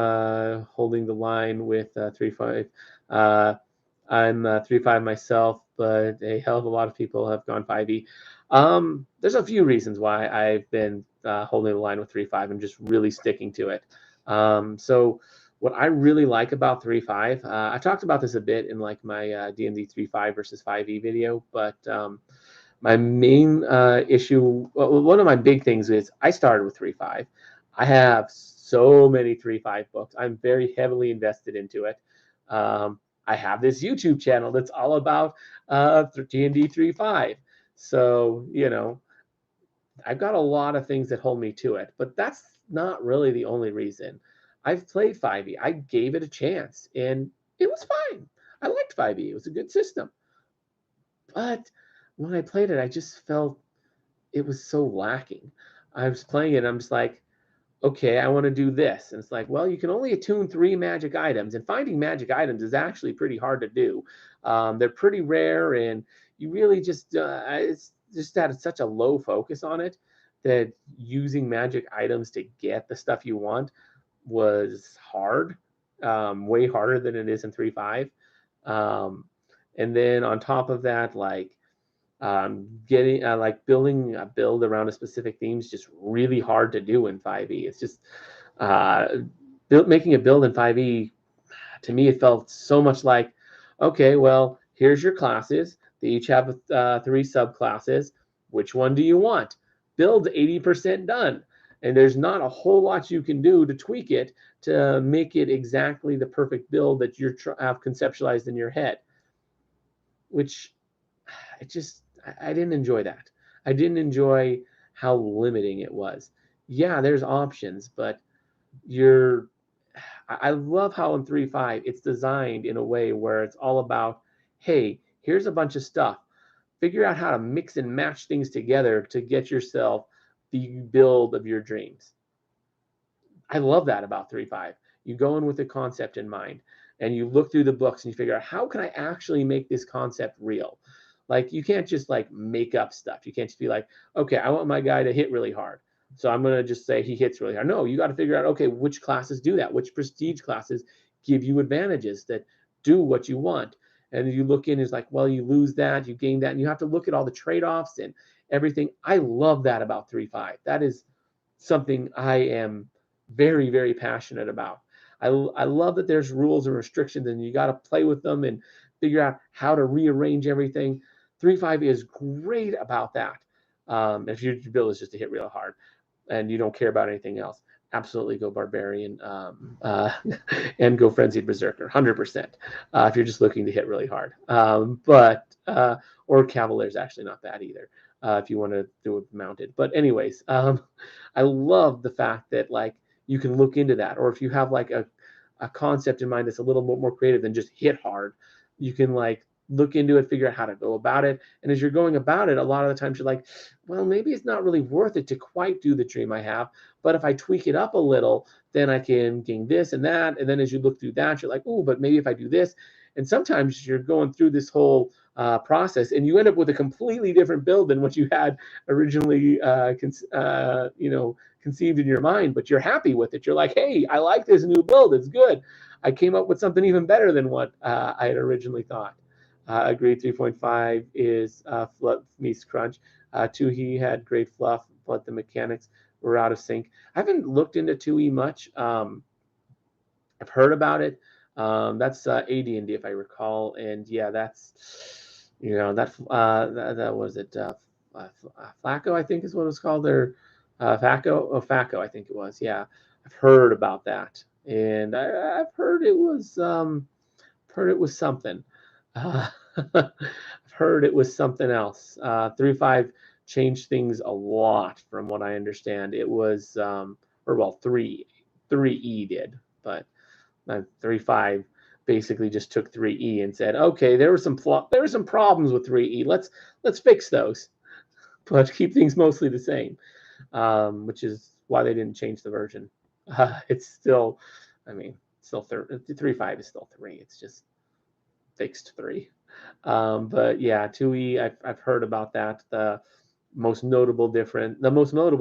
holding the line with 3-5? I'm 3-5 myself, but a hell of a lot of people have gone 5e. There's a few reasons why I've been holding the line with 3-5 and just really sticking to it. So what I really like about 3-5, I talked about this a bit in like my D&D 3-5 versus 5e video, but my main issue, well, one of my big things is I started with 3-5. I have so many 3-5 books. I'm very heavily invested into it. I have this YouTube channel that's all about D&D 3-5. So, you know, I've got a lot of things that hold me to it, but that's not really the only reason. I've played 5e. I gave it a chance, and it was fine. I liked 5e. It was a good system. But when I played it, I just felt it was so lacking. I was playing it, and I'm just like, okay, I want to do this. And it's like, well, you can only attune 3 magic items, and finding magic items is actually pretty hard to do. They're pretty rare, and you really just, it's just had such a low focus on it that using magic items to get the stuff you want was hard, way harder than it is in 3.5. And then on top of that, like, getting like building a build around a specific theme is just really hard to do in 5e. It's just making a build in 5e, to me it felt so much like, okay, well, here's your classes. They each have 3 subclasses. Which one do you want? Build 80% done, and there's not a whole lot you can do to tweak it to make it exactly the perfect build that you have conceptualized in your head, which I didn't enjoy that. I didn't enjoy how limiting it was. Yeah, there's options, but I love how in 3.5 it's designed in a way where it's all about, hey, here's a bunch of stuff. Figure out how to mix and match things together to get yourself the build of your dreams. I love that about 3.5. You go in with a concept in mind, and you look through the books and you figure out, how can I actually make this concept real? Like, you can't just like make up stuff. You can't just be like, okay, I want my guy to hit really hard, so I'm going to just say he hits really hard. No, you got to figure out, okay, which classes do that? Which prestige classes give you advantages that do what you want? And you look in, it's like, well, you lose that, you gain that, and you have to look at all the trade-offs and everything. I love that about 3.5. That is something I am very, very passionate about. I love that there's rules and restrictions, and you got to play with them and figure out how to rearrange everything. 3.5 is great about that. If your build is just to hit real hard and you don't care about anything else, absolutely go Barbarian and go Frenzied Berserker, 100%, if you're just looking to hit really hard. Or Cavalier's actually not bad either, if you want to do it mounted. But anyways, I love the fact that, like, you can look into that, or if you have like a concept in mind that's a little bit more creative than just hit hard, you can like look into it, figure out how to go about it. And as you're going about it, a lot of the times you're like, well, maybe it's not really worth it to quite do the dream I have, but if I tweak it up a little, then I can gain this and that. And then as you look through that, you're like, oh, but maybe if I do this. And sometimes you're going through this whole process, and you end up with a completely different build than what you had originally, conceived in your mind. But you're happy with it. You're like, hey, I like this new build. It's good. I came up with something even better than what I had originally thought. Agreed. 3.5 is fluff meets crunch. 2, he had great fluff, but the mechanics were out of sync. I haven't looked into 2e much. I've heard about it. That's AD&D, if I recall, and yeah, that's that was it. Flacco, I think is what it was called, or Facco, I think it was. Yeah, I've heard about that, and I've heard it was something. I've heard it was something else. 3.5 changed things a lot, from what I understand. It was, 3E did, but 3.5 basically just took 3E and said, okay, there were some problems with 3E. Let's fix those, but keep things mostly the same, which is why they didn't change the version. It's still, 3.5 is still 3. It's just fixed 3. But yeah, 2E, I've heard about that. The most notable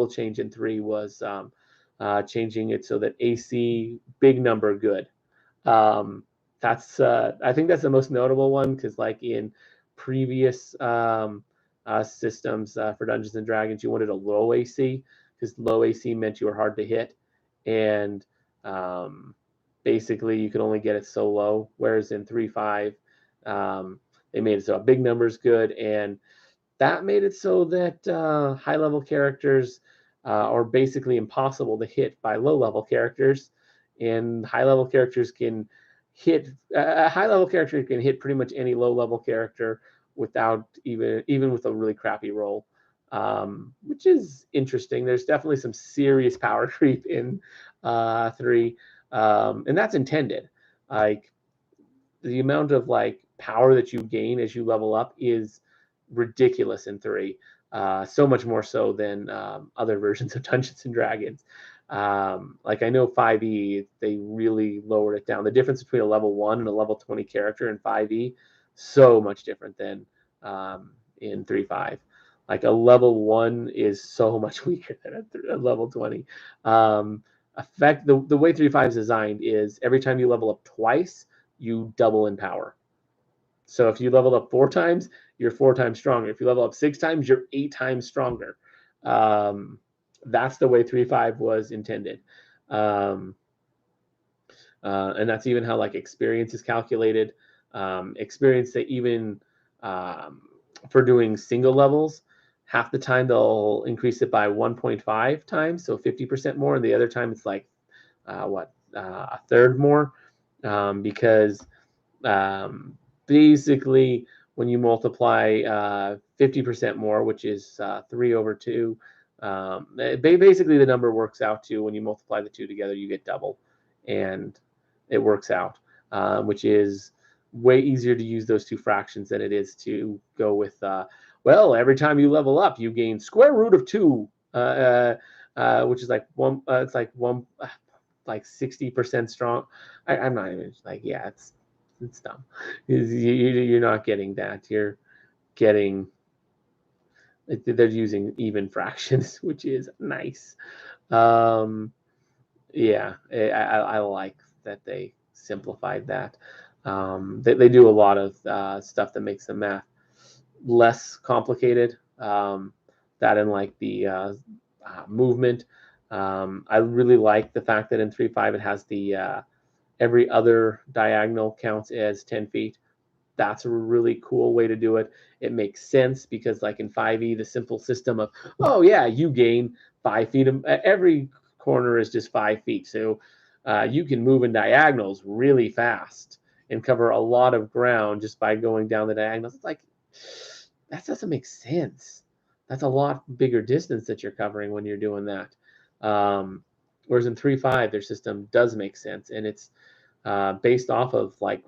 change in 3 was changing it so that AC big number good. Um, that's I think that's the most notable one because like in previous systems for Dungeons and Dragons, you wanted a low AC because low AC meant you were hard to hit, and um, basically you could only get it so low. Whereas in 3.5, they made it so a big number is good, and that made it so that high level characters are basically impossible to hit by low level characters, and high level characters can hit a high level character can hit pretty much any low level character without even with a really crappy roll, which is interesting. There's definitely some serious power creep in 3, and that's intended. Like the amount of like power that you gain as you level up is ridiculous in 3. So much more so than other versions of Dungeons and Dragons. Like I know 5e, they really lowered it down. The difference between a level 1 and a level 20 character in 5e, so much different than in 3.5. Like a level 1 is so much weaker than a level 20. The way 3.5 is designed is every time you level up twice, you double in power. So if you level up 4 times, you're 4 times stronger. If you level up 6 times, you're 8 times stronger. That's the way 3.5 was intended. Um, and that's even how like experience is calculated. Experience that even um, for doing single levels, half the time they'll increase it by 1.5 times, so 50% more, and the other time it's like a third more, because basically when you multiply 50% more, which is 3 over 2, basically the number works out to when you multiply the two together, you get double, and it works out, which is way easier to use those two fractions than it is to go with, well, every time you level up, you gain square root of 2, which is like one, it's like one, like 60% strong. I'm not even like, yeah, it's dumb. You're not getting that. You're getting, they're using even fractions, which is nice. Um, yeah, I like that they simplified that. They do a lot of stuff that makes the math less complicated. That and like the movement. I really like the fact that in 3.5 it has the every other diagonal counts as 10 feet. That's a really cool way to do it. It makes sense because like in 5e, the simple system of, oh yeah, you gain 5 feet. Every corner is just 5 feet. So you can move in diagonals really fast and cover a lot of ground just by going down the diagonals. It's like, that doesn't make sense. That's a lot bigger distance that you're covering when you're doing that. Whereas in 3.5, their system does make sense, and it's based off of like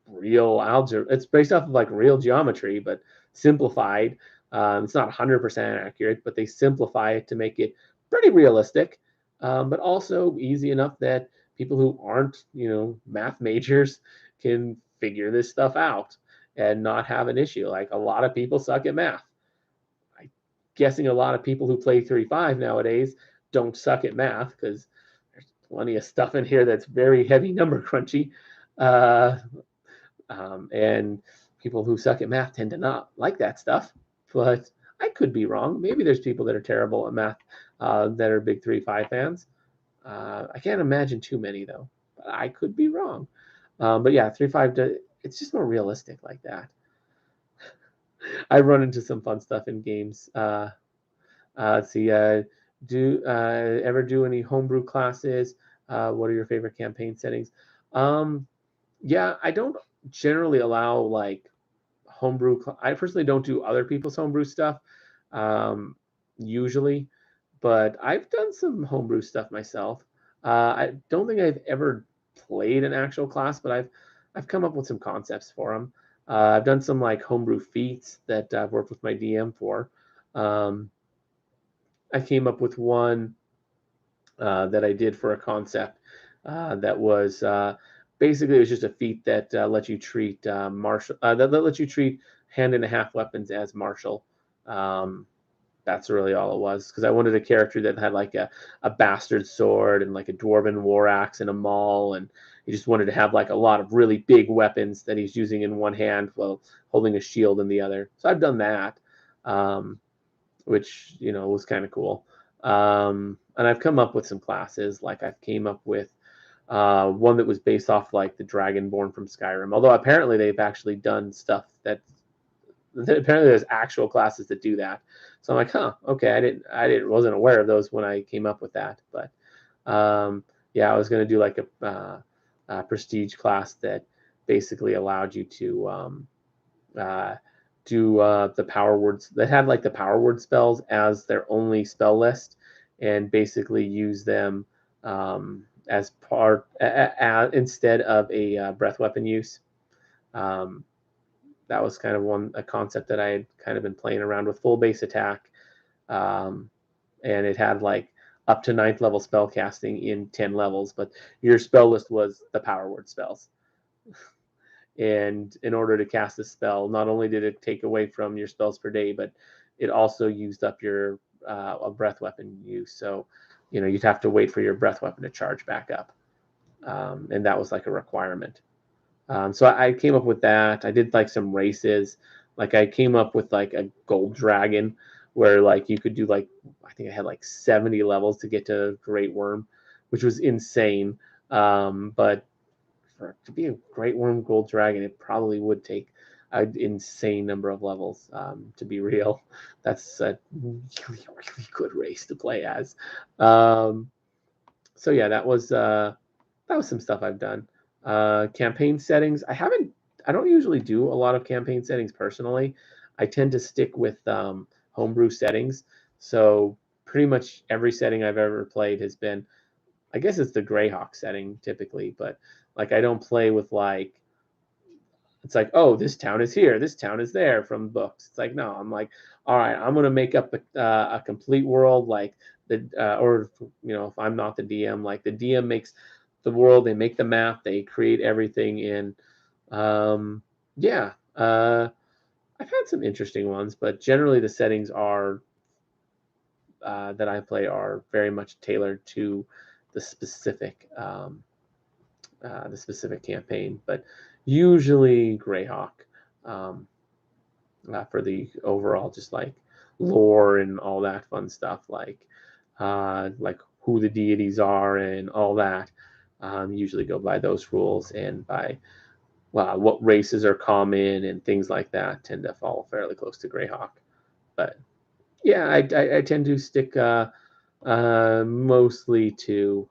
real algebra. It's based off of like real geometry, but simplified. It's not 100% accurate, but they simplify it to make it pretty realistic, but also easy enough that people who aren't, math majors can figure this stuff out and not have an issue. Like a lot of people suck at math. I'm guessing a lot of people who play 3.5 nowadays don't suck at math because there's plenty of stuff in here that's very heavy number crunchy. Uh, and people who suck at math tend to not like that stuff. But I could be wrong. Maybe there's people that are terrible at math that are big 3.5 fans. I can't imagine too many though. But I could be wrong. But yeah, 3.5 it's just more realistic like that. I run into some fun stuff in games. Let's see. Do ever do any homebrew classes? What are your favorite campaign settings? Yeah, I don't generally allow like homebrew. I personally don't do other people's homebrew stuff, usually, but I've done some homebrew stuff myself. I don't think I've ever played an actual class, but I've come up with some concepts for them. I've done some like homebrew feats that I've worked with my DM for. Um, I came up with one that I did for a concept that was basically it was just a feat that lets you treat martial that lets you treat hand and a half weapons as martial. That's really all it was, because I wanted a character that had like a bastard sword and like a dwarven war axe and a maul, and he just wanted to have like a lot of really big weapons that he's using in one hand while holding a shield in the other. So I've done that, which was kind of cool. And I've come up with some classes. Like I've came up with one that was based off like the Dragonborn from Skyrim. Although apparently they've actually done stuff that apparently there's actual classes that do that. So I'm like, huh, okay, wasn't aware of those when I came up with that. But yeah, I was going to do like a prestige class that basically allowed you to do the power words that had like the power word spells as their only spell list, and basically use them as part instead of a breath weapon use. That was kind of a concept that I had kind of been playing around with. Full base attack, and it had like up to 9th level spell casting in 10 levels, but your spell list was the power word spells. And in order to cast this spell, not only did it take away from your spells per day, but it also used up your a breath weapon use. So you'd have to wait for your breath weapon to charge back up, and that was like a requirement. So I came up with that. I did like some races. Like I came up with like a gold dragon where like you could do like, I think I had like 70 levels to get to Great Worm, which was insane. But to be a Great Worm gold dragon, it probably would take an insane number of levels, to be real. That's a really, really good race to play as. So yeah, that was some stuff I've done. Campaign settings, I don't usually do a lot of campaign settings personally. I tend to stick with homebrew settings. So pretty much every setting I've ever played has been, I guess it's the Greyhawk setting typically, but like I don't play with like, it's like, oh, this town is here, this town is there from books. It's like, no, I'm like, all right, I'm gonna make up a complete world, like or if I'm not the DM, like the DM makes the world, they make the map, they create everything in. Yeah, I've had some interesting ones, but generally the settings are that I play are very much tailored to the specific campaign, but usually Greyhawk, for the overall just like lore and all that fun stuff, like who the deities are and all that. Usually go by those rules, and by what races are common and things like that tend to follow fairly close to Greyhawk. But yeah, I tend to stick mostly to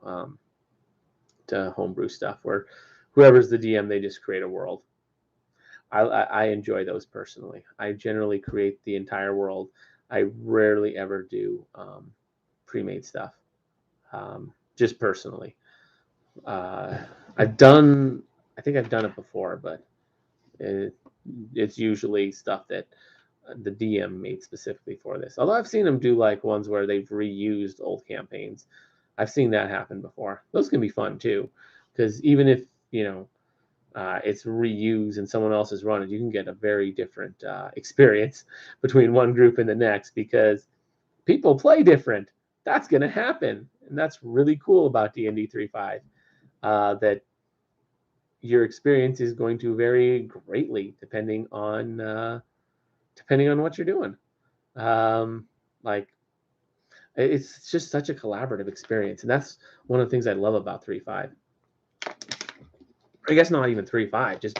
homebrew stuff, where whoever's the DM, they just create a world. I enjoy those personally. I generally create the entire world. I rarely ever do pre-made stuff, just personally. I think I've done it before, but it's usually stuff that the DM made specifically for this. Although I've seen them do like ones where they've reused old campaigns. I've seen that happen before. Those can be fun too, because even if it's reused and someone else is running, you can get a very different experience between one group and the next, because people play different. That's going to happen, and that's really cool about D&D 3.5. That your experience is going to vary greatly depending on what you're doing. Like it's just such a collaborative experience, and that's one of the things I love about 3.5. I guess not even 3.5, just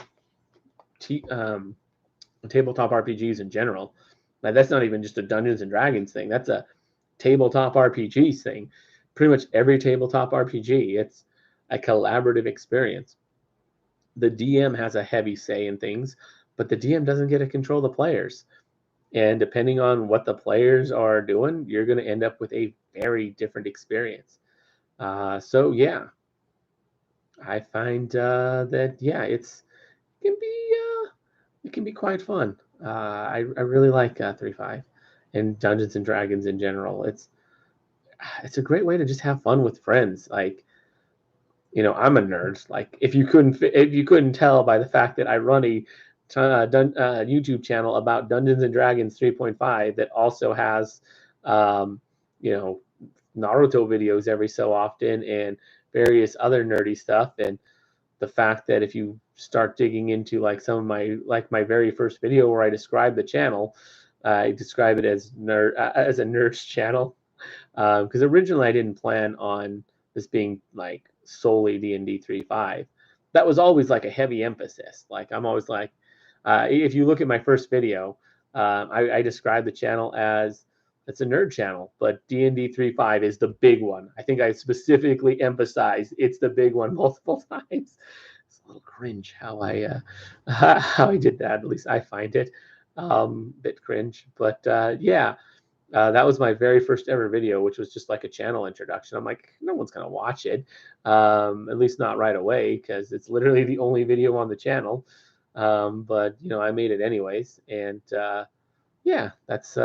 tabletop RPGs in general. Like that's not even just a Dungeons and Dragons thing. That's a tabletop RPGs thing. Pretty much every tabletop RPG, it's a collaborative experience. The DM has a heavy say in things, but the DM doesn't get to control the players. And depending on what the players are doing, you're going to end up with a very different experience. So yeah, I find that it can be quite fun. I really like 3.5 and Dungeons and Dragons in general. It's a great way to just have fun with friends. Like I'm a nerd. Like if you couldn't tell by the fact that I run a YouTube channel about Dungeons and Dragons 3.5 that also has, you know, Naruto videos every so often and various other nerdy stuff. And the fact that if you start digging into like some of my very first video where I describe the channel, I describe it as as a nerd's channel, because originally I didn't plan on this being like solely D&D 3.5. That was always like a heavy emphasis. Like I'm always like, if you look at my first video, I described the channel as it's a nerd channel, but D&D 3.5 is the big one. I think I specifically emphasized it's the big one multiple times. It's a little cringe how I how I did that. At least I find it bit cringe, but yeah. That was my very first ever video, which was just like a channel introduction. I'm like, no one's gonna watch it, at least not right away, because it's literally the only video on the channel. But I made it anyways, and yeah, that's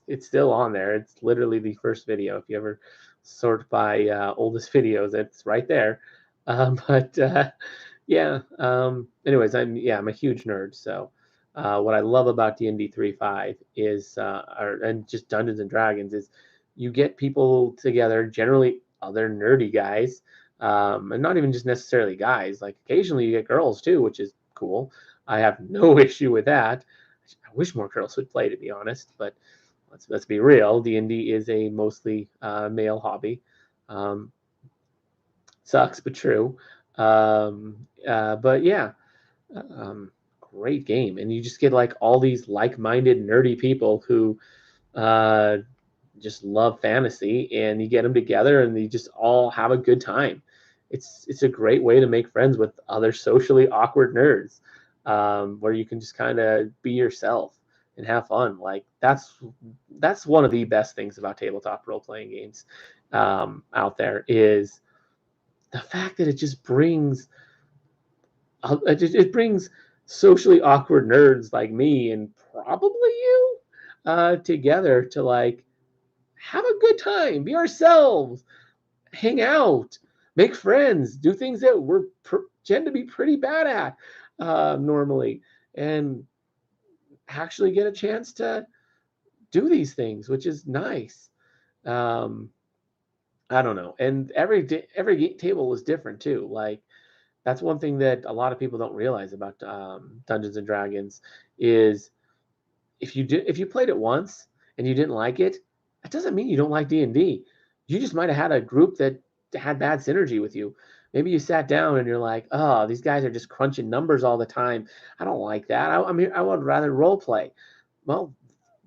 it's still on there. It's literally the first video. If you ever sort by oldest videos, it's right there. But yeah. Anyways, I'm a huge nerd, so. What I love about D&D 3.5 is, and just Dungeons and Dragons, is you get people together, generally other nerdy guys, and not even just necessarily guys. Like occasionally you get girls too, which is cool. I have no issue with that. I wish more girls would play, to be honest. But let's be real. D&D is a mostly male hobby. Um, Sucks, but true. But yeah. Um, Great game, and you just get like all these like-minded nerdy people who uh, just love fantasy, and you get them together and you just all have a good time. It's a great way to make friends with other socially awkward nerds, where you can just kind of be yourself and have fun. Like that's one of the best things about tabletop role-playing games out there, is the fact that it just brings it brings socially awkward nerds like me and probably you together to like have a good time, be ourselves, hang out, make friends, do things that we're tend to be pretty bad at normally, and actually get a chance to do these things, which is nice. Um, I don't know, and every table is different too. Like that's one thing that a lot of people don't realize about Dungeons and Dragons is if you played it once and you didn't like it, that doesn't mean you don't like D&D. You just might have had a group that had bad synergy with you. Maybe you sat down and you're like, oh, these guys are just crunching numbers all the time. I don't like that. I would rather role play. Well,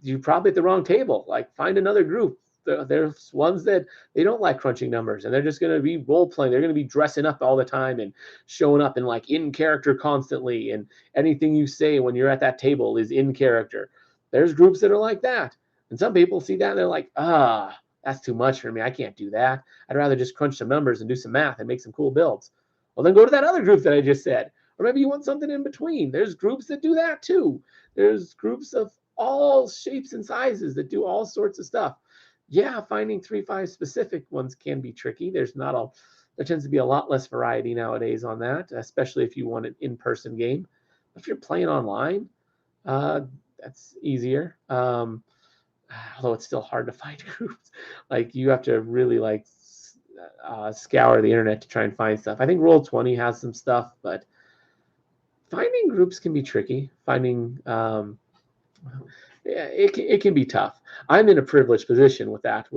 you're probably at the wrong table. Like find another group. There's ones that they don't like crunching numbers and they're just going to be role playing. They're going to be dressing up all the time and showing up and like in character constantly. And anything you say when you're at that table is in character. There's groups that are like that. And some people see that and they're like, that's too much for me. I can't do that. I'd rather just crunch some numbers and do some math and make some cool builds. Well, then go to that other group that I just said. Or maybe you want something in between. There's groups that do that too. There's groups of all shapes and sizes that do all sorts of stuff. Yeah, finding 3.5 specific ones can be tricky. There tends to be a lot less variety nowadays on that, especially if you want an in-person game. If you're playing online, that's easier. Although it's still hard to find groups. Like you have to really like scour the internet to try and find stuff. I think Roll20 has some stuff, but finding groups can be tricky. Finding yeah, it can be tough. I'm in a privileged position with that.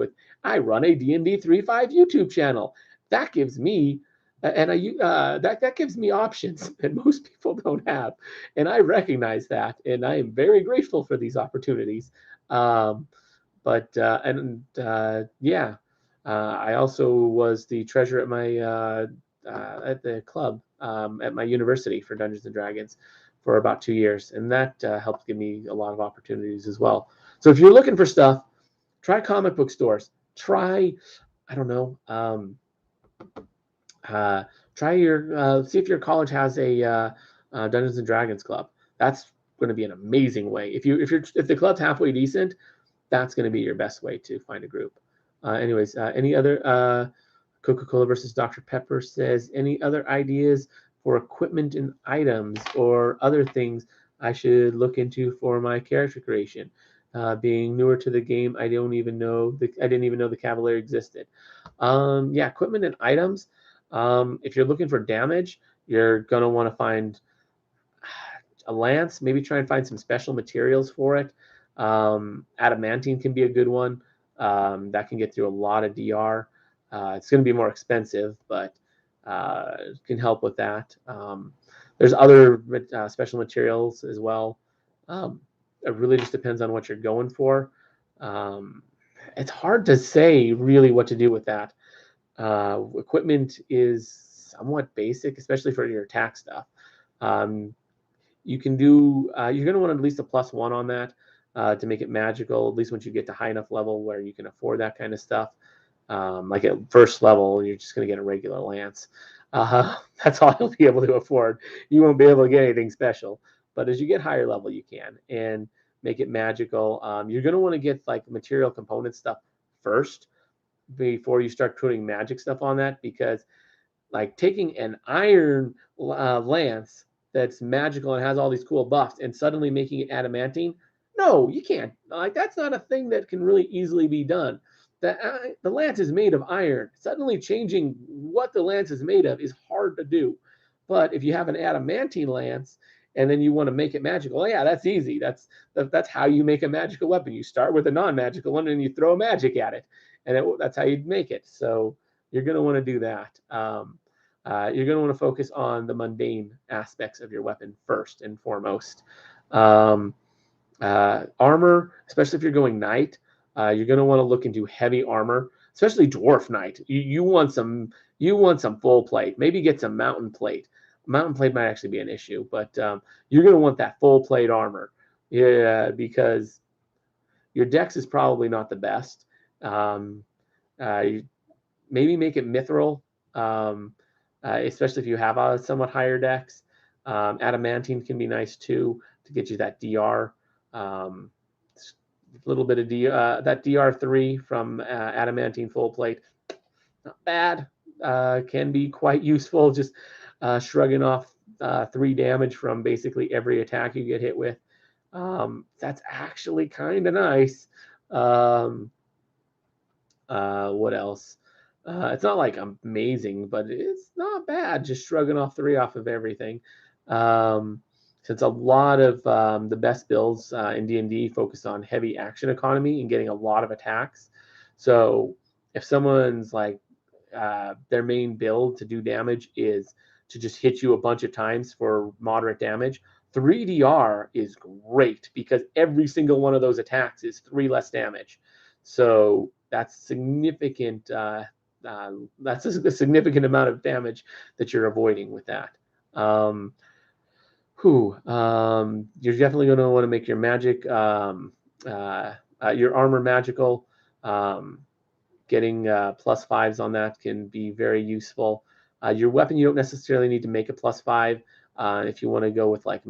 I run a D&D 3.5 YouTube channel. That gives me that gives me options that most people don't have, and I recognize that, and I am very grateful for these opportunities. But yeah, I also was the treasurer at my at the club at my university for Dungeons and Dragons for about 2 years, and that helped give me a lot of opportunities as well. So if you're looking for stuff, try comic book stores. Try, I don't know, try your see if your college has a Dungeons and Dragons club. That's going to be an amazing way. If the club's halfway decent, that's going to be your best way to find a group. Anyways, any other Coca-Cola versus Dr. Pepper says, any other ideas for equipment and items or other things I should look into for my character creation? Being newer to the game, I didn't even know the Cavalier existed. Yeah, equipment and items. If you're looking for damage, you're gonna want to find a lance. Maybe try and find some special materials for it. Adamantine can be a good one. That can get through a lot of DR. It's going to be more expensive, but can help with that. There's other special materials as well. It really just depends on what you're going for. It's hard to say really what to do with that. Equipment is somewhat basic, especially for your attack stuff. You can do, you're going to want at least a +1 on that to make it magical, at least once you get to high enough level where you can afford that kind of stuff. Like at first level, you're just going to get a regular lance. That's all you'll be able to afford. You won't be able to get anything special. But as you get higher level, you can, and make it magical. You're going to want to get like material component stuff first before you start putting magic stuff on that, because like taking an iron lance that's magical and has all these cool buffs and suddenly making it adamantine, no, you can't. Like that's not a thing that can really easily be done. The lance is made of iron. Suddenly changing what the lance is made of is hard to do. But if you have an adamantine lance and then you want to make it magical, yeah, that's easy. That's how you make a magical weapon. You start with a non-magical one and you throw magic at it, and that's how you make it. So you're going to want to do that. You're going to want to focus on the mundane aspects of your weapon first and foremost. Armor, especially if you're going knight, you're going to want to look into heavy armor, especially dwarf knight. You want some full plate. Maybe get some mountain plate. Mountain plate might actually be an issue, but you're going to want that full plate armor. Yeah, because your dex is probably not the best. Maybe make it mithril, especially if you have a somewhat higher dex. Adamantine can be nice too to get you that DR. A little bit of that DR3 from Adamantine full plate, not bad. Can be quite useful, just shrugging off 3 damage from basically every attack you get hit with. That's actually kind of nice. What else? It's not like amazing, but it's not bad. Just shrugging off 3 off of everything. Since a lot of the best builds in D&D focus on heavy action economy and getting a lot of attacks. So if someone's like their main build to do damage is to just hit you a bunch of times for moderate damage, 3DR is great because every single one of those attacks is 3 less damage. So that's significant. That's a significant amount of damage that you're avoiding with that. You're definitely going to want to make your magic, your armor magical. Getting +5s on that can be very useful. Your weapon, you don't necessarily need to make a +5 if you want to go with like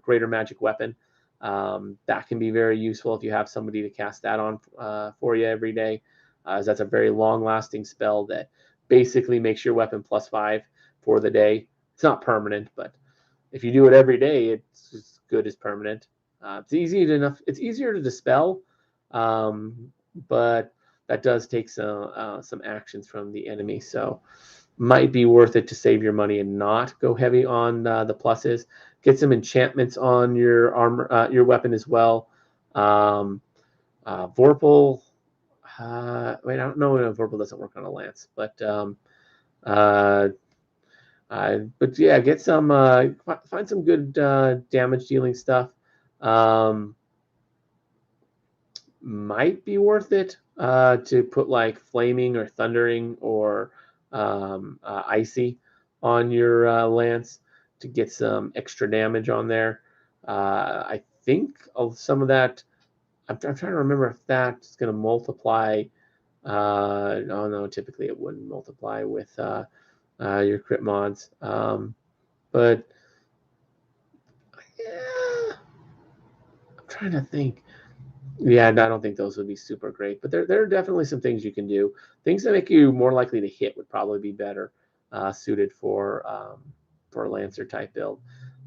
greater magic weapon. That can be very useful if you have somebody to cast that on for you every day. As that's a very long-lasting spell that basically makes your weapon +5 for the day. It's not permanent, but if you do it every day, it's as good as permanent. It's easier to dispel, but that does take some actions from the enemy. So might be worth it to save your money and not go heavy on the pluses. Get some enchantments on your armor, your weapon as well. Vorpal. Wait, I don't know if Vorpal doesn't work on a lance, but yeah, get some find some good damage dealing stuff. Might be worth it to put like flaming or thundering or icy on your lance to get some extra damage on there. I think some of that. I'm trying to remember if that's going to multiply. Oh no, typically it wouldn't multiply with your crit mods. But yeah, I'm trying to think. Yeah, no, I don't think those would be super great, but there are definitely some things you can do. Things that make you more likely to hit would probably be better suited for a Lancer type build.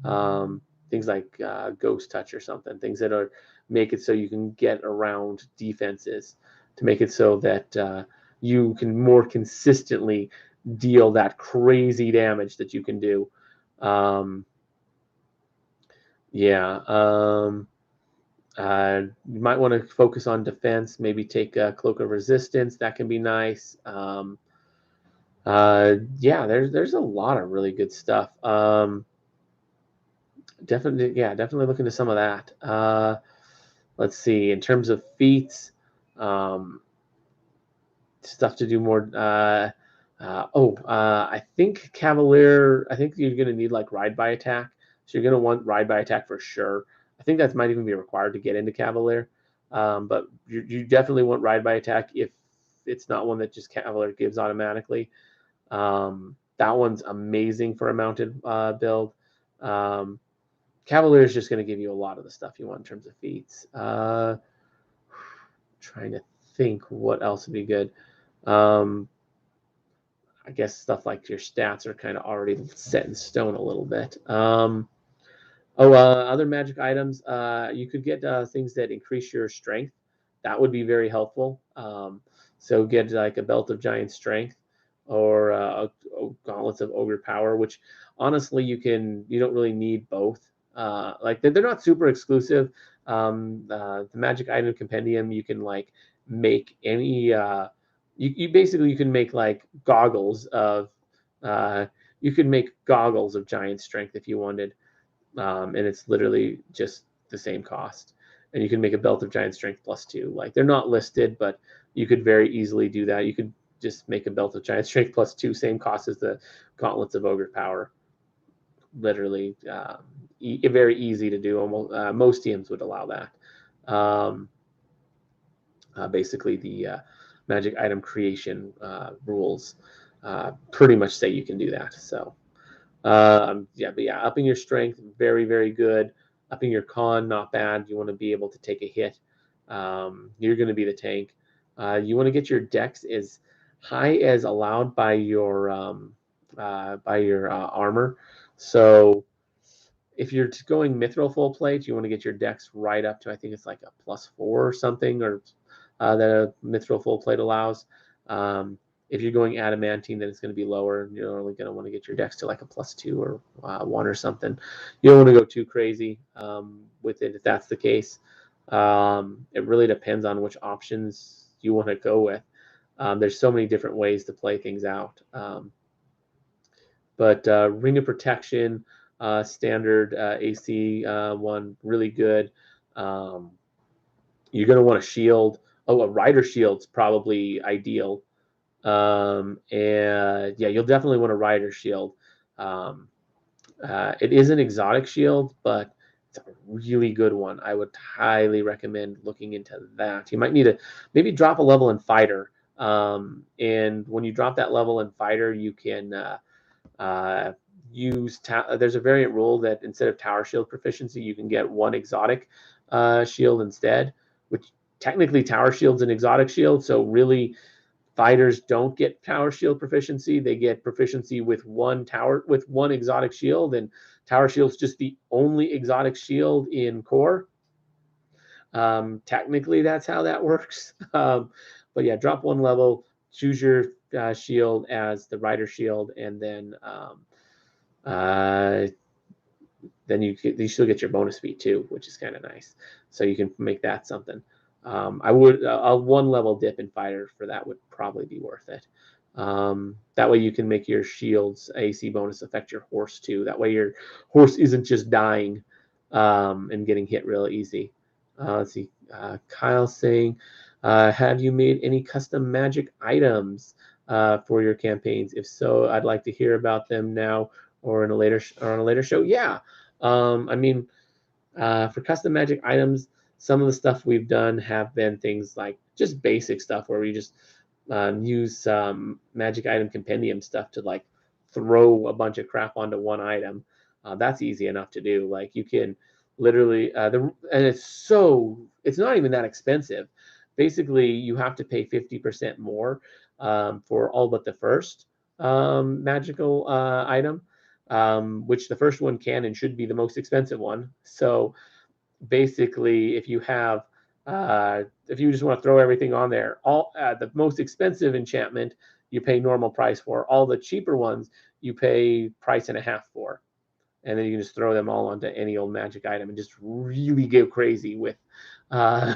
Um, things like Ghost Touch or something. Things that are make it so you can get around defenses to make it so that you can more consistently deal that crazy damage that you can do. Um, yeah. You might want to focus on defense, maybe take a Cloak of Resistance. That can be nice. Yeah, there's a lot of really good stuff. Definitely, yeah, definitely look into some of that. Let's see, in terms of feats, um, stuff to do more. I think Cavalier. I think you're going to need like ride by attack. So you're going to want ride by attack for sure. I think that might even be required to get into Cavalier. But you definitely want ride by attack if it's not one that just Cavalier gives automatically. That one's amazing for a mounted build. Um, Cavalier is just going to give you a lot of the stuff you want in terms of feats. Trying to think what else would be good. Um, I guess stuff like your stats are kind of already set in stone a little bit. Other magic items. You could get things that increase your strength. That would be very helpful. So get like a belt of giant strength or gauntlets of ogre power, which honestly you don't really need both. Like they're not super exclusive. The magic item compendium you can like make any. You basically you can make like goggles of. You could make goggles of giant strength if you wanted and it's literally just the same cost. And you can make a belt of giant strength +2. Like they're not listed, but you could very easily do that. You could just make a belt of giant strength +2, same cost as the gauntlets of ogre power. Literally, very easy to do. Almost most teams would allow that. Basically, the magic item creation rules pretty much say you can do that. So upping your strength, very, very good. Upping your con, not bad. You want to be able to take a hit. You're going to be the tank. You want to get your dex as high as allowed by your armor. So if you're going mithril full plate, you want to get your dex right up to I think it's like a +4 or something, or that a mithril full plate allows. If you're going adamantine, then it's going to be lower. You're only going to want to get your dex to like a +2 or 1 or something. You don't want to go too crazy with it if that's the case. It really depends on which options you want to go with. There's so many different ways to play things out. But Ring of Protection, standard AC one, really good. You're going to want a shield. Oh, a rider shield's probably ideal. And yeah, you'll definitely want a rider shield. Um, it is an exotic shield, but it's a really good one. I would highly recommend looking into that. You might need to maybe drop a level in fighter. And when you drop that level in fighter, you can there's a variant rule that instead of tower shield proficiency, you can get one exotic shield instead, which technically tower shield's an exotic shield. So really, fighters don't get tower shield proficiency. They get proficiency with one exotic shield, and tower shield's just the only exotic shield in core. Technically, that's how that works. But yeah, drop one level, choose your shield as the rider shield, and then you still get your bonus feat too, which is kind of nice. So you can make that something. I would a one level dip in fighter for that would probably be worth it. That way you can make your shield's AC bonus affect your horse too. That way your horse isn't just dying and getting hit real easy. Let's see. Kyle saying, have you made any custom magic items for your campaigns? If so, I'd like to hear about them now or on a later show. Yeah. I mean, for custom magic items, some of the stuff we've done have been things like just basic stuff where we just use some magic item compendium stuff to like throw a bunch of crap onto one item. That's easy enough to do. Like you can Literally, and it's not even that expensive. Basically, you have to pay 50% more for all but the first magical item, which the first one can and should be the most expensive one. So basically, if you just want to throw everything on there, all the most expensive enchantment you pay normal price for. All the cheaper ones you pay price and a half for, and then you can just throw them all onto any old magic item and just really go crazy uh,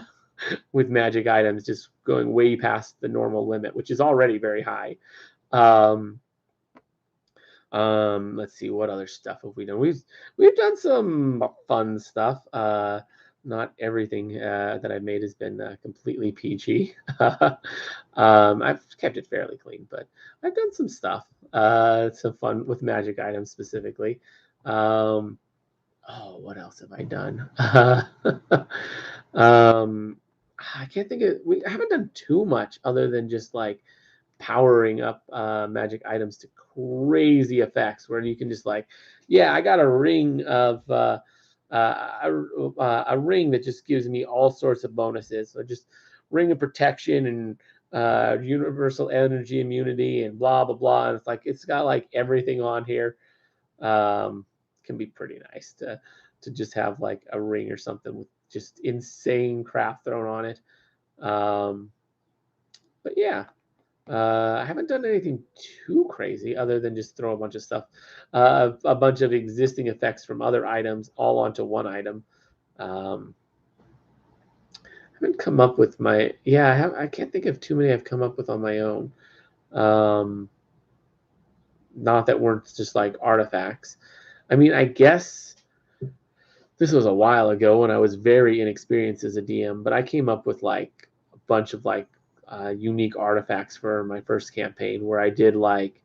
with magic items, just going way past the normal limit, which is already very high. Um, let's see, what other stuff have we done? We've done some fun stuff. Not everything that I've made has been completely PG. I've kept it fairly clean, but I've done some stuff. Some fun with magic items specifically. Oh, what else have I done? I can't think of. I haven't done too much other than just like powering up magic items to crazy effects where you can just like, yeah, I got a ring of a ring that just gives me all sorts of bonuses. So just ring of protection and universal energy immunity and blah blah blah. And it's like it's got like everything on here. Can be pretty nice to just have like a ring or something with just insane crap thrown on it. But yeah. I haven't done anything too crazy other than just throw a bunch of stuff, a bunch of existing effects from other items all onto one item. I haven't come up with I can't think of too many I've come up with on my own. Not that weren't just like artifacts. I mean, I guess this was a while ago when I was very inexperienced as a DM, but I came up with like a bunch of like unique artifacts for my first campaign where I did like,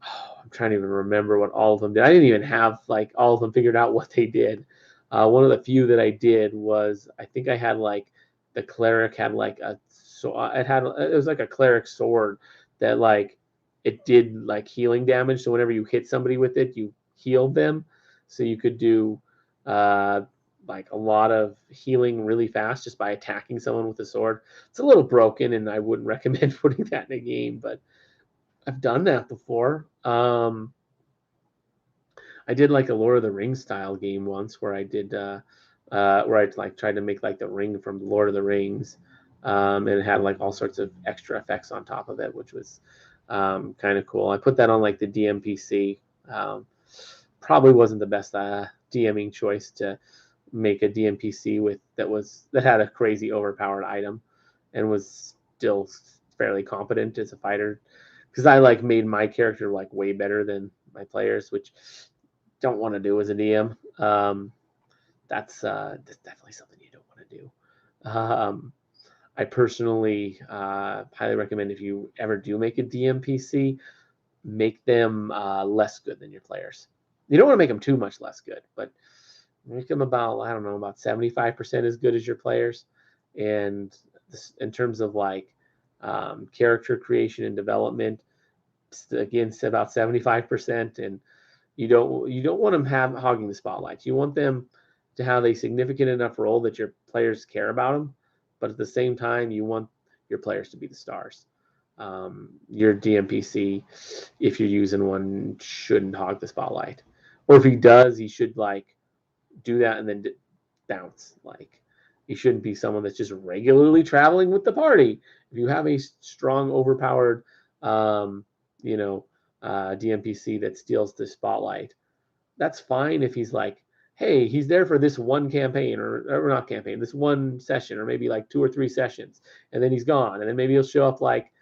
I'm trying to even remember what all of them did. I didn't even have like all of them figured out what they did. One of the few that I did was I think I had like the cleric had like it was like a cleric sword that like it did like healing damage. So whenever you hit somebody with it, you healed them. So you could do uh, like a lot of healing really fast just by attacking someone with a sword. It's a little broken, and I wouldn't recommend putting that in a game, but I've done that before. I did like a Lord of the Rings style game once where I did where I like tried to make like the ring from Lord of the Rings, and it had like all sorts of extra effects on top of it, which was kind of cool. I put that on like the DMPC. Probably wasn't the best DMing choice to make a DMPC that had a crazy overpowered item and was still fairly competent as a fighter, because I like made my character like way better than my players, which don't want to do as a DM. That's definitely something you don't want to do. I personally highly recommend if you ever do make a DMPC, make them less good than your players. You don't want to make them too much less good, but make them about, I don't know, about 75% as good as your players. And in terms of like character creation and development, again, it's about 75%. And you don't want them hogging the spotlight. You want them to have a significant enough role that your players care about them, but at the same time, you want your players to be the stars. Your DMPC, if you're using one, shouldn't hog the spotlight, or if he does, he should like do that and then bounce. Like he shouldn't be someone that's just regularly traveling with the party. If you have a strong, overpowered, DMPC that steals the spotlight, that's fine if he's like, hey, he's there for this one campaign or not campaign, this one session, or maybe like 2 or 3 sessions, and then he's gone, and then maybe he'll show up like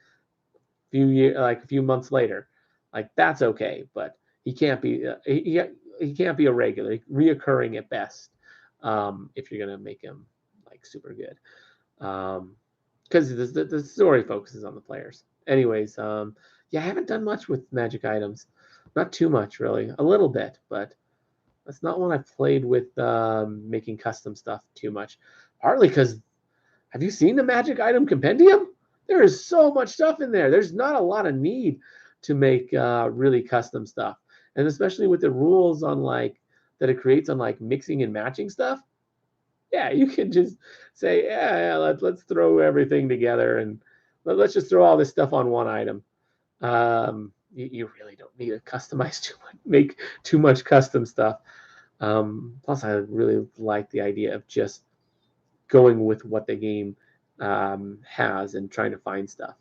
a few months later. Like that's okay, but he can't be he can't be a regular, reoccurring at best. If you're gonna make him like super good, because the story focuses on the players. Anyways, yeah, I haven't done much with magic items, not too much really, a little bit, but that's not one I've played with making custom stuff too much. Partly because, have you seen the magic item compendium? There is so much stuff in there. There's not a lot of need to make really custom stuff. And especially with the rules on like that it creates on like mixing and matching stuff, yeah, you can just say, yeah, let's throw everything together and let's just throw all this stuff on one item. You really don't need to customize too much, make too much custom stuff. Plus, I really like the idea of just going with what the game has and trying to find stuff.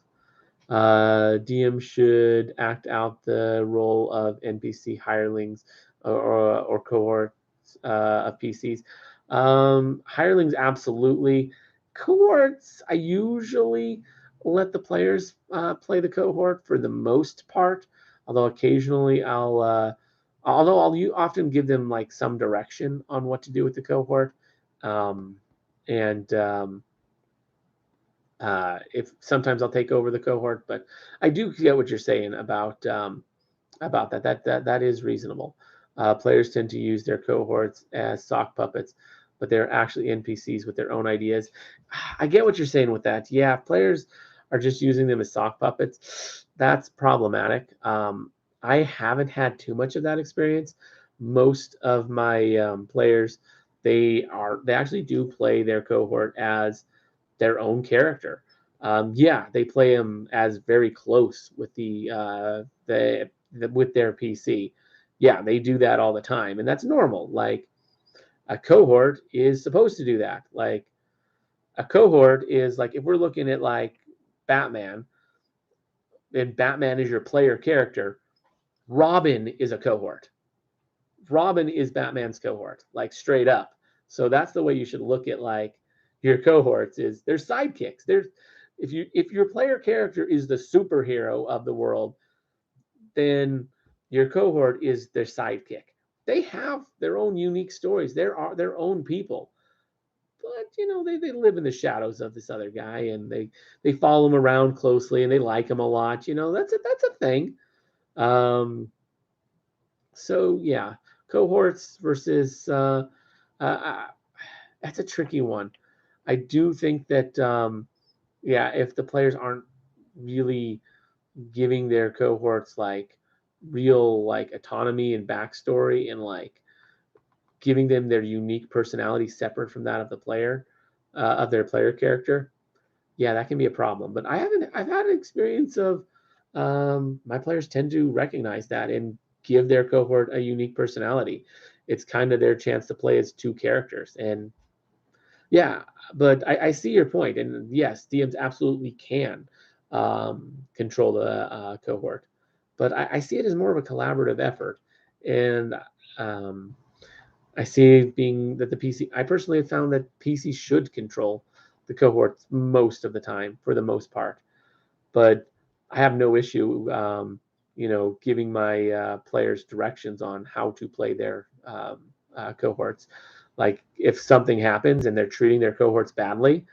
DM should act out the role of NPC hirelings or cohorts of PCs. Hirelings, absolutely. Cohorts, I usually let the players play the cohort for the most part, although occasionally I'll often give them like some direction on what to do with the cohort. And if sometimes I'll take over the cohort, but I do get what you're saying about that. That is reasonable. Players tend to use their cohorts as sock puppets, but they're actually NPCs with their own ideas. I get what you're saying with that. Yeah, if players are just using them as sock puppets, that's problematic. I haven't had too much of that experience. Most of my players, they actually do play their cohort as their own character. Yeah, they play them as very close with with their PC. Yeah, they do that all the time, and that's normal. Like a cohort is supposed to do that. Like a cohort is like if we're looking at like Batman, and Batman is your player character, Robin is a cohort. Robin is Batman's cohort, like straight up. So that's the way you should look at like your cohorts is they're sidekicks. There's if your player character is the superhero of the world, then your cohort is their sidekick. They have their own unique stories. There are their own people. But they live in the shadows of this other guy and they follow him around closely and they like him a lot. That's a thing. Um, so yeah, cohorts versus uh, that's a tricky one. I do think that yeah, if the players aren't really giving their cohorts like real like autonomy and backstory and like giving them their unique personality separate from that of the player of their player character, yeah, that can be a problem. But I've had an experience of my players tend to recognize that and give their cohort a unique personality. It's kind of their chance to play as two characters. And yeah, but I see your point. And yes, DMs absolutely can control the cohort. But I see it as more of a collaborative effort. And um, I see it being that the PC, I personally have found that PC should control the cohorts most of the time, for the most part. But I have no issue, giving my players directions on how to play their cohorts. Like if something happens and they're treating their cohorts badly,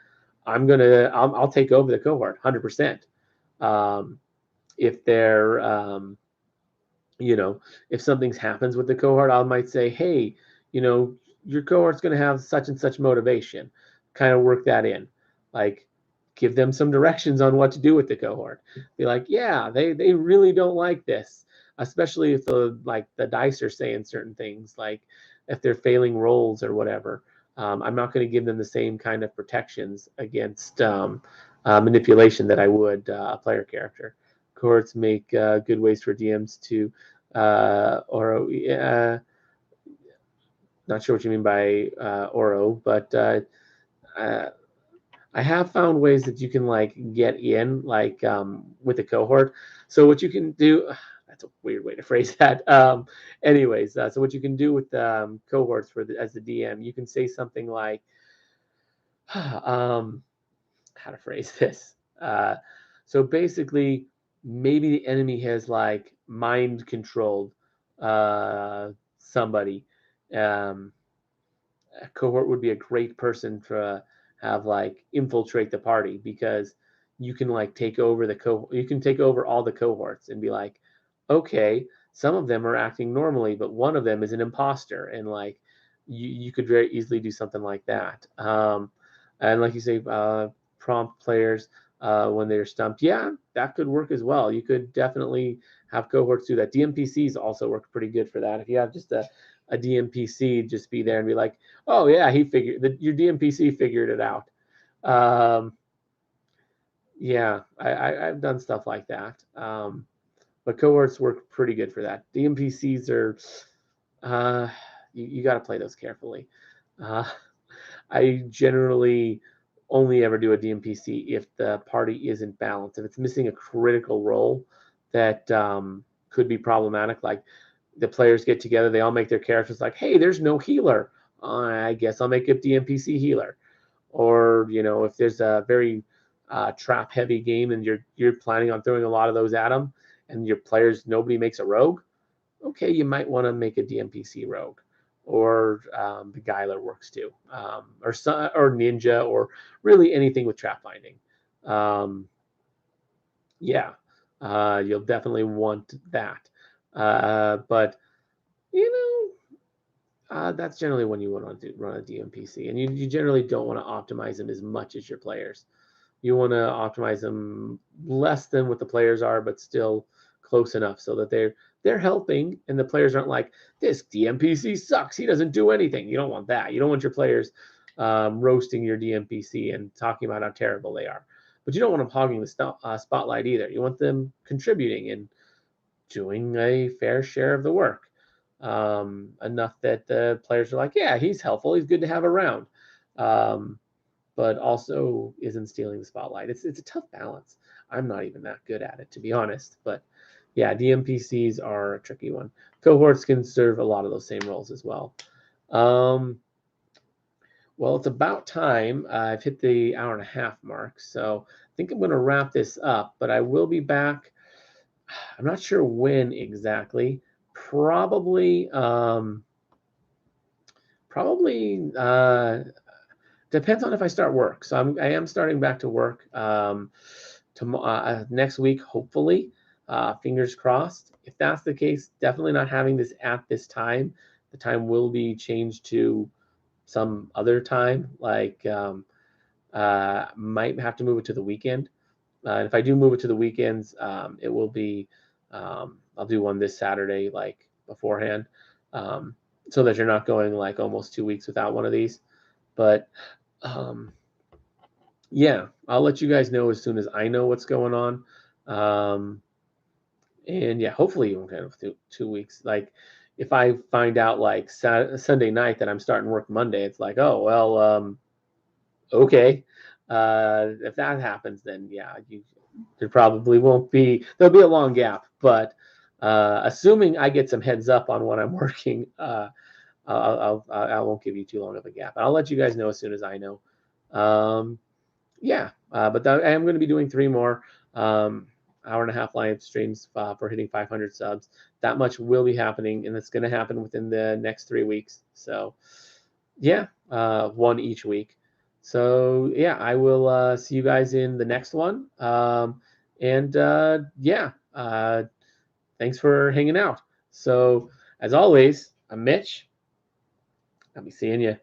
I'll take over the cohort 100%. If they're if something happens with the cohort, I might say, hey, your cohort's going to have such and such motivation. Kind of work that in. Like, give them some directions on what to do with the cohort. Be like, yeah, they really don't like this, especially if the dice are saying certain things, like if they're failing rolls or whatever. I'm not going to give them the same kind of protections against manipulation that I would a player character. Cohorts make good ways for DMs to or not sure what you mean by Oro, but I have found ways that you can like get in like with a cohort. So what you can do, that's a weird way to phrase that. Anyways, so what you can do with cohorts as the DM, you can say something like, how to phrase this. So basically, maybe the enemy has like mind controlled somebody. Um, a cohort would be a great person to have like infiltrate the party because you can like take over you can take over all the cohorts and be like, okay, some of them are acting normally, but one of them is an imposter, and like you could very easily do something like that. And like you say, prompt players when they're stumped. Yeah, that could work as well. You could definitely have cohorts do that. DMPCs also work pretty good for that. If you have just a DMPC, just be there and be like, oh yeah, your DMPC figured it out. Yeah, I've done stuff like that. But cohorts work pretty good for that. DMPCs are, you got to play those carefully. Uh, I generally only ever do a DMPC if the party isn't balanced. If it's missing a critical role that could be problematic, like the players get together, they all make their characters like, hey, there's no healer. I guess I'll make a DMPC healer. Or, if there's a very trap heavy game and you're planning on throwing a lot of those at them and your players, nobody makes a rogue, okay, you might want to make a DMPC rogue. Or the Geiler works too, or Ninja, or really anything with trap binding. Yeah, you'll definitely want that. But that's generally when you want to run a DMPC, and you generally don't want to optimize them as much as your players. You want to optimize them less than what the players are, but still close enough so that they're helping, and the players aren't like, this DMPC sucks, he doesn't do anything. You don't want that. You don't want your players roasting your DMPC and talking about how terrible they are. But you don't want them hogging the spotlight either. You want them contributing and doing a fair share of the work, enough that the players are like, yeah, he's helpful, he's good to have around, but also isn't stealing the spotlight. It's a tough balance. I'm not even that good at it, to be honest. But yeah, DMPCs are a tricky one. Cohorts can serve a lot of those same roles as well. Well, it's about time. I've hit the hour-and-a-half mark, so I think I'm going to wrap this up, but I will be back. I'm not sure when exactly. Probably depends on if I start work. So I am starting back to work next week, hopefully. Fingers crossed. If that's the case, definitely not having this at this time. The time will be changed to some other time, like might have to move it to the weekend. And if I do move it to the weekends, it will be, I'll do one this Saturday, like beforehand, so that you're not going like almost 2 weeks without one of these. But yeah, I'll let you guys know as soon as I know what's going on. And yeah, hopefully you won't have 2 weeks. Like if I find out like Sunday night that I'm starting work Monday, it's like, oh, well, okay. If that happens, then yeah, there probably won't be, there'll be a long gap, but assuming I get some heads up on when I'm working, I won't give you too long of a gap. I'll let you guys know as soon as I know. Yeah, but I am going to be doing 3 more hour-and-a-half live streams for hitting 500 subs. That much will be happening, and it's going to happen within the next 3 weeks. So yeah, 1 each week. So yeah, I will see you guys in the next one. Yeah, thanks for hanging out. So as always, I'm Mitch. I'll be seeing you.